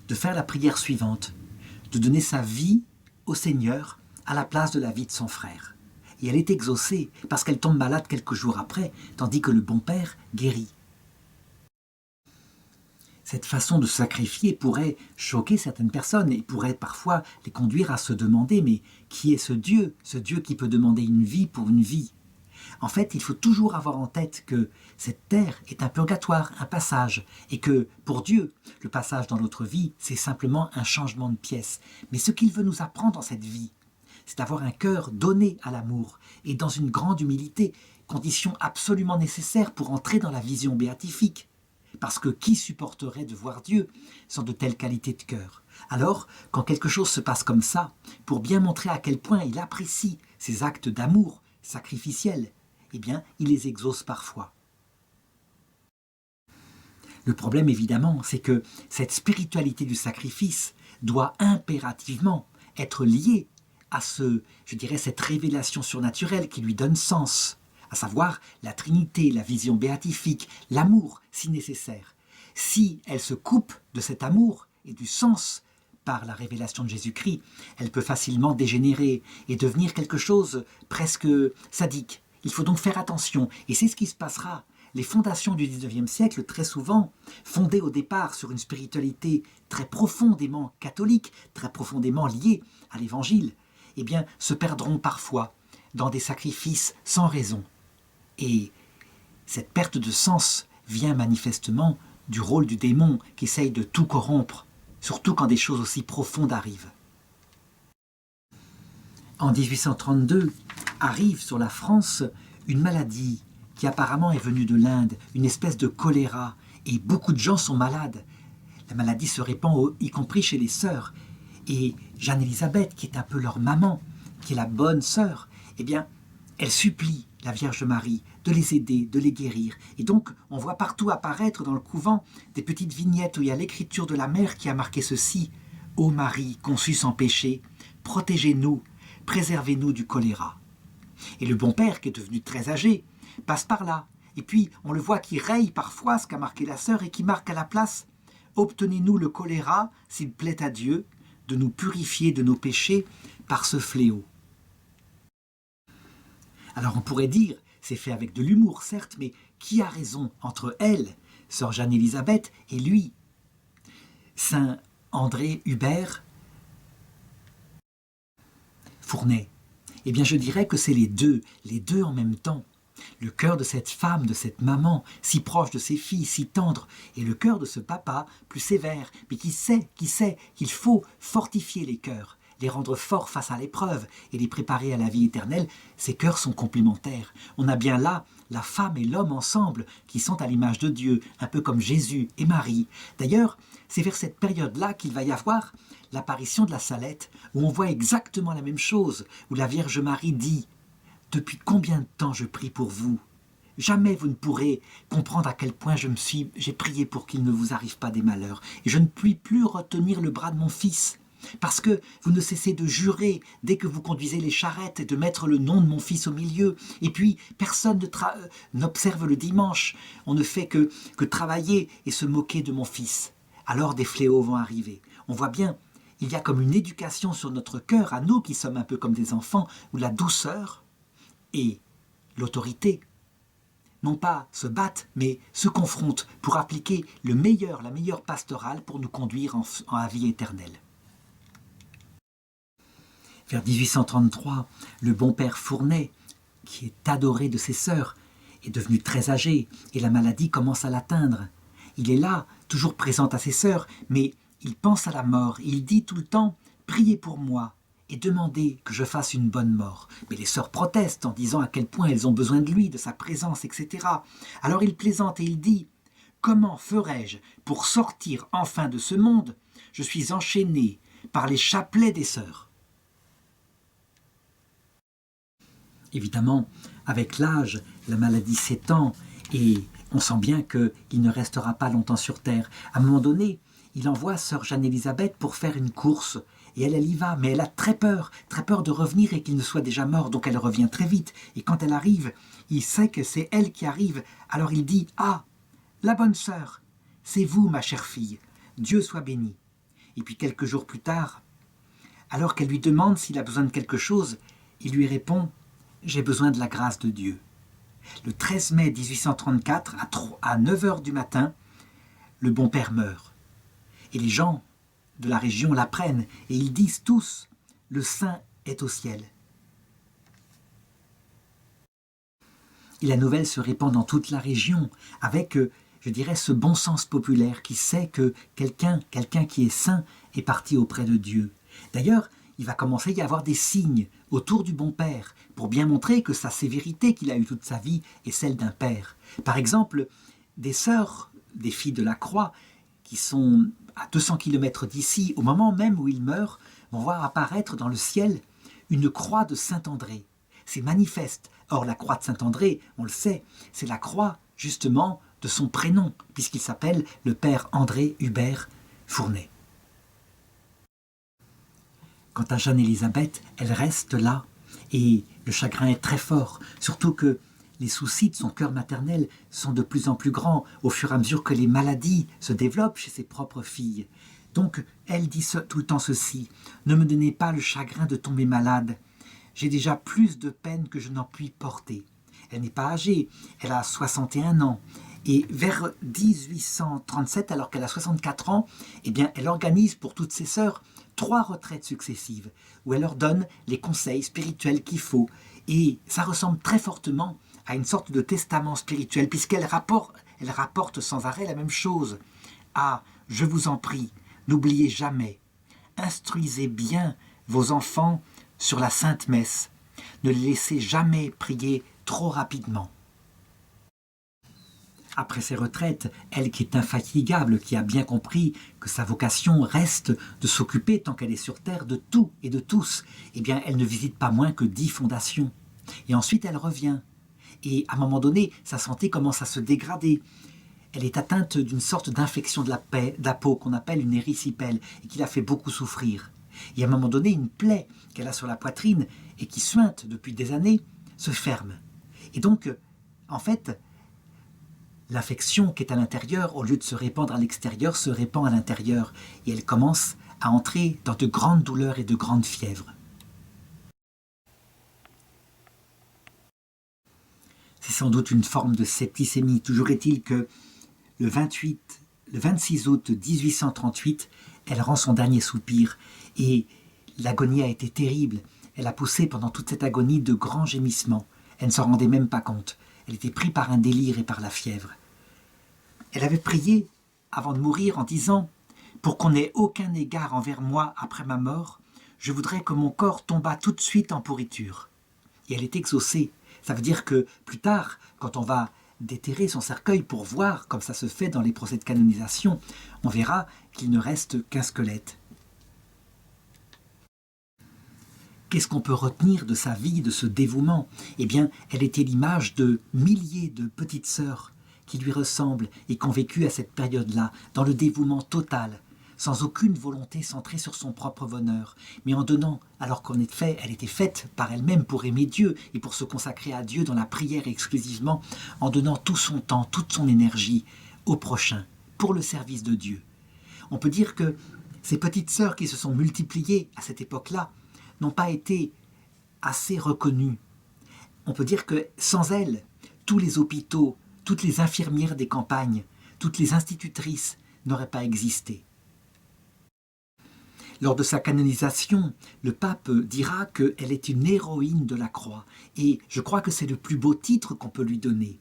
de faire la prière suivante, de donner sa vie au Seigneur à la place de la vie de son frère. Et elle est exaucée, parce qu'elle tombe malade quelques jours après, tandis que le bon père guérit. Cette façon de sacrifier pourrait choquer certaines personnes et pourrait parfois les conduire à se demander « mais qui est ce Dieu qui peut demander une vie pour une vie ?» En fait, il faut toujours avoir en tête que cette terre est un purgatoire, un passage, et que pour Dieu, le passage dans l'autre vie, c'est simplement un changement de pièce. Mais ce qu'il veut nous apprendre dans cette vie, c'est d'avoir un cœur donné à l'amour et dans une grande humilité, condition absolument nécessaire pour entrer dans la vision béatifique. Parce que qui supporterait de voir Dieu sans de telles qualités de cœur? Alors, quand quelque chose se passe comme ça, pour bien montrer à quel point il apprécie ces actes d'amour sacrificiels, eh bien, il les exauce parfois. Le problème, évidemment, c'est que cette spiritualité du sacrifice doit impérativement être liée à cette révélation surnaturelle qui lui donne sens, à savoir la Trinité, la vision béatifique, l'amour, si nécessaire. Si elle se coupe de cet amour et du sens par la révélation de Jésus-Christ, elle peut facilement dégénérer et devenir quelque chose presque sadique. Il faut donc faire attention, et c'est ce qui se passera. Les fondations du XIXe siècle, très souvent, fondées au départ sur une spiritualité très profondément catholique, très profondément liée à l'Évangile, eh bien, se perdront parfois dans des sacrifices sans raison. Et cette perte de sens vient manifestement du rôle du démon qui essaye de tout corrompre, surtout quand des choses aussi profondes arrivent. En 1832, arrive sur la France une maladie qui apparemment est venue de l'Inde, une espèce de choléra, et beaucoup de gens sont malades. La maladie se répand, y compris chez les sœurs. Et Jeanne-Élisabeth, qui est un peu leur maman, qui est la bonne sœur, eh bien, elle supplie la Vierge Marie de les aider, de les guérir. Et donc, on voit partout apparaître dans le couvent des petites vignettes où il y a l'écriture de la mère qui a marqué ceci: « Ô Marie, conçue sans péché, protégez-nous, préservez-nous du choléra. » Et le bon père, qui est devenu très âgé, passe par là. Et puis, on le voit qui raye parfois ce qu'a marqué la sœur et qui marque à la place: « Obtenez-nous le choléra, s'il plaît à Dieu, de nous purifier de nos péchés par ce fléau. » Alors on pourrait dire, c'est fait avec de l'humour certes, mais qui a raison entre elle, sœur Jeanne-Élisabeth, et lui, Saint André Hubert Fournet? Eh bien je dirais que c'est les deux en même temps. Le cœur de cette femme, de cette maman, si proche de ses filles, si tendre, et le cœur de ce papa, plus sévère, mais qui sait qu'il faut fortifier les cœurs, les rendre forts face à l'épreuve et les préparer à la vie éternelle. Ces cœurs sont complémentaires. On a bien là la femme et l'homme ensemble qui sont à l'image de Dieu, un peu comme Jésus et Marie. D'ailleurs, c'est vers cette période-là qu'il va y avoir l'apparition de la Salette, où on voit exactement la même chose, où la Vierge Marie dit: « Depuis combien de temps je prie pour vous? Jamais vous ne pourrez comprendre à quel point j'ai prié pour qu'il ne vous arrive pas des malheurs. Et je ne puis plus retenir le bras de mon fils. Parce que vous ne cessez de jurer dès que vous conduisez les charrettes et de mettre le nom de mon fils au milieu. Et puis, personne n'observe le dimanche. On ne fait que travailler et se moquer de mon fils. Alors des fléaux vont arriver. » On voit bien, il y a comme une éducation sur notre cœur, à nous qui sommes un peu comme des enfants, où la douceur et l'autorité, non pas se battent, mais se confrontent pour appliquer la meilleure pastorale pour nous conduire en la vie éternelle. Vers 1833, le bon père Fournet, qui est adoré de ses sœurs, est devenu très âgé et la maladie commence à l'atteindre. Il est là, toujours présent à ses sœurs, mais il pense à la mort. Il dit tout le temps « Priez pour moi et demandez que je fasse une bonne mort. » Mais les sœurs protestent en disant à quel point elles ont besoin de lui, de sa présence, etc. Alors il plaisante et il dit « Comment ferai-je pour sortir enfin de ce monde? Je suis enchaîné par les chapelets des sœurs. » Évidemment, avec l'âge, la maladie s'étend et on sent bien qu'il ne restera pas longtemps sur terre. À un moment donné, il envoie sœur Jeanne-Élisabeth pour faire une course. Et elle y va, mais elle a très peur de revenir et qu'il ne soit déjà mort. Donc elle revient très vite. Et quand elle arrive, il sait que c'est elle qui arrive. Alors il dit « Ah, la bonne sœur, c'est vous, ma chère fille. Dieu soit béni. » Et puis quelques jours plus tard, alors qu'elle lui demande s'il a besoin de quelque chose, il lui répond « J'ai besoin de la grâce de Dieu. » Le 13 mai 1834, à 9 h du matin, le bon père meurt. Et les gens de la région l'apprennent et ils disent tous « Le saint est au ciel ». et la nouvelle se répand dans toute la région avec, je dirais, ce bon sens populaire qui sait que quelqu'un qui est saint est parti auprès de Dieu. D'ailleurs, il va commencer à y avoir des signes autour du bon père pour bien montrer que sa sévérité qu'il a eue toute sa vie est celle d'un père. Par exemple, des sœurs, des filles de la croix, qui sont à 200 km d'ici, au moment même où il meurt, vont voir apparaître dans le ciel une croix de Saint-André. C'est manifeste. Or, la croix de Saint-André, on le sait, c'est la croix, justement, de son prénom, puisqu'il s'appelle le père André Hubert Fournet. Quant à Jeanne-Élisabeth, elle reste là, et le chagrin est très fort, surtout que les soucis de son cœur maternel sont de plus en plus grands au fur et à mesure que les maladies se développent chez ses propres filles. Donc, elle dit tout le temps ceci: « Ne me donnez pas le chagrin de tomber malade. J'ai déjà plus de peine que je n'en puis porter. » Elle n'est pas âgée, elle a 61 ans. Et vers 1837, alors qu'elle a 64 ans, eh bien, elle organise pour toutes ses sœurs 3 retraites successives, où elle leur donne les conseils spirituels qu'il faut. Et ça ressemble très fortement à une sorte de testament spirituel, puisqu'elle rapporte sans arrêt la même chose. « Ah, je vous en prie, n'oubliez jamais, instruisez bien vos enfants sur la Sainte Messe. Ne les laissez jamais prier trop rapidement. » Après ses retraites, elle qui est infatigable, qui a bien compris que sa vocation reste de s'occuper, tant qu'elle est sur terre, de tout et de tous, eh bien elle ne visite pas moins que 10 fondations. Et ensuite elle revient. Et à un moment donné, sa santé commence à se dégrader. Elle est atteinte d'une sorte d'infection de la peau qu'on appelle une érysipèle et qui la fait beaucoup souffrir. Et à un moment donné, une plaie qu'elle a sur la poitrine et qui suinte depuis des années se ferme. Et donc, en fait, l'infection qui est à l'intérieur, au lieu de se répandre à l'extérieur, se répand à l'intérieur. Et elle commence à entrer dans de grandes douleurs et de grandes fièvres. C'est sans doute une forme de septicémie. Toujours est-il que le 26 août 1838, elle rend son dernier soupir. Et l'agonie a été terrible. Elle a poussé pendant toute cette agonie de grands gémissements. Elle ne s'en rendait même pas compte. Elle était prise par un délire et par la fièvre. Elle avait prié avant de mourir en disant « Pour qu'on n'ait aucun égard envers moi après ma mort, je voudrais que mon corps tombât tout de suite en pourriture. » Et elle est exaucée. Ça veut dire que plus tard, quand on va déterrer son cercueil pour voir, comme ça se fait dans les procès de canonisation, on verra qu'il ne reste qu'un squelette. Qu'est-ce qu'on peut retenir de sa vie, de ce dévouement? Eh bien, elle était l'image de milliers de petites sœurs qui lui ressemblent et qui ont vécu à cette période-là, dans le dévouement total, sans aucune volonté centrée sur son propre bonheur, mais en donnant, alors qu'en effet, elle était faite par elle-même pour aimer Dieu et pour se consacrer à Dieu dans la prière exclusivement, en donnant tout son temps, toute son énergie au prochain, pour le service de Dieu. On peut dire que ces petites sœurs qui se sont multipliées à cette époque-là n'ont pas été assez reconnues. On peut dire que sans elles, tous les hôpitaux, toutes les infirmières des campagnes, toutes les institutrices n'auraient pas existé. Lors de sa canonisation, le pape dira qu'elle est une héroïne de la croix. Et je crois que c'est le plus beau titre qu'on peut lui donner.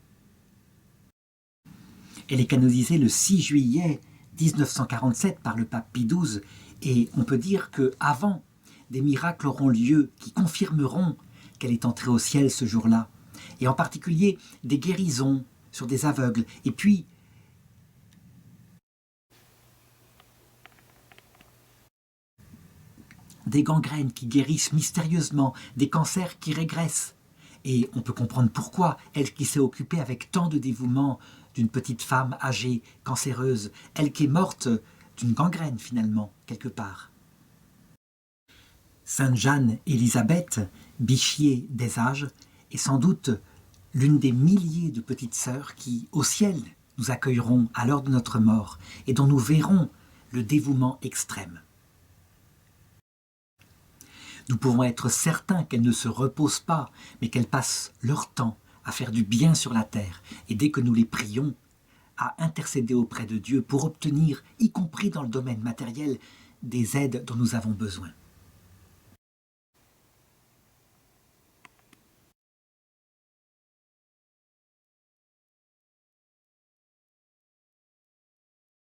Elle est canonisée le 6 juillet 1947 par le pape Pie XII. Et on peut dire qu'avant, des miracles auront lieu qui confirmeront qu'elle est entrée au ciel ce jour-là. Et en particulier des guérisons sur des aveugles. Et puis, des gangrènes qui guérissent mystérieusement, des cancers qui régressent. Et on peut comprendre pourquoi, elle qui s'est occupée avec tant de dévouement d'une petite femme âgée, cancéreuse, elle qui est morte d'une gangrène finalement, quelque part. Sainte Jeanne-Élisabeth, bichier des âges, est sans doute l'une des milliers de petites sœurs qui, au ciel, nous accueilleront à l'heure de notre mort et dont nous verrons le dévouement extrême. Nous pouvons être certains qu'elles ne se reposent pas, mais qu'elles passent leur temps à faire du bien sur la terre, et dès que nous les prions, à intercéder auprès de Dieu pour obtenir, y compris dans le domaine matériel, des aides dont nous avons besoin.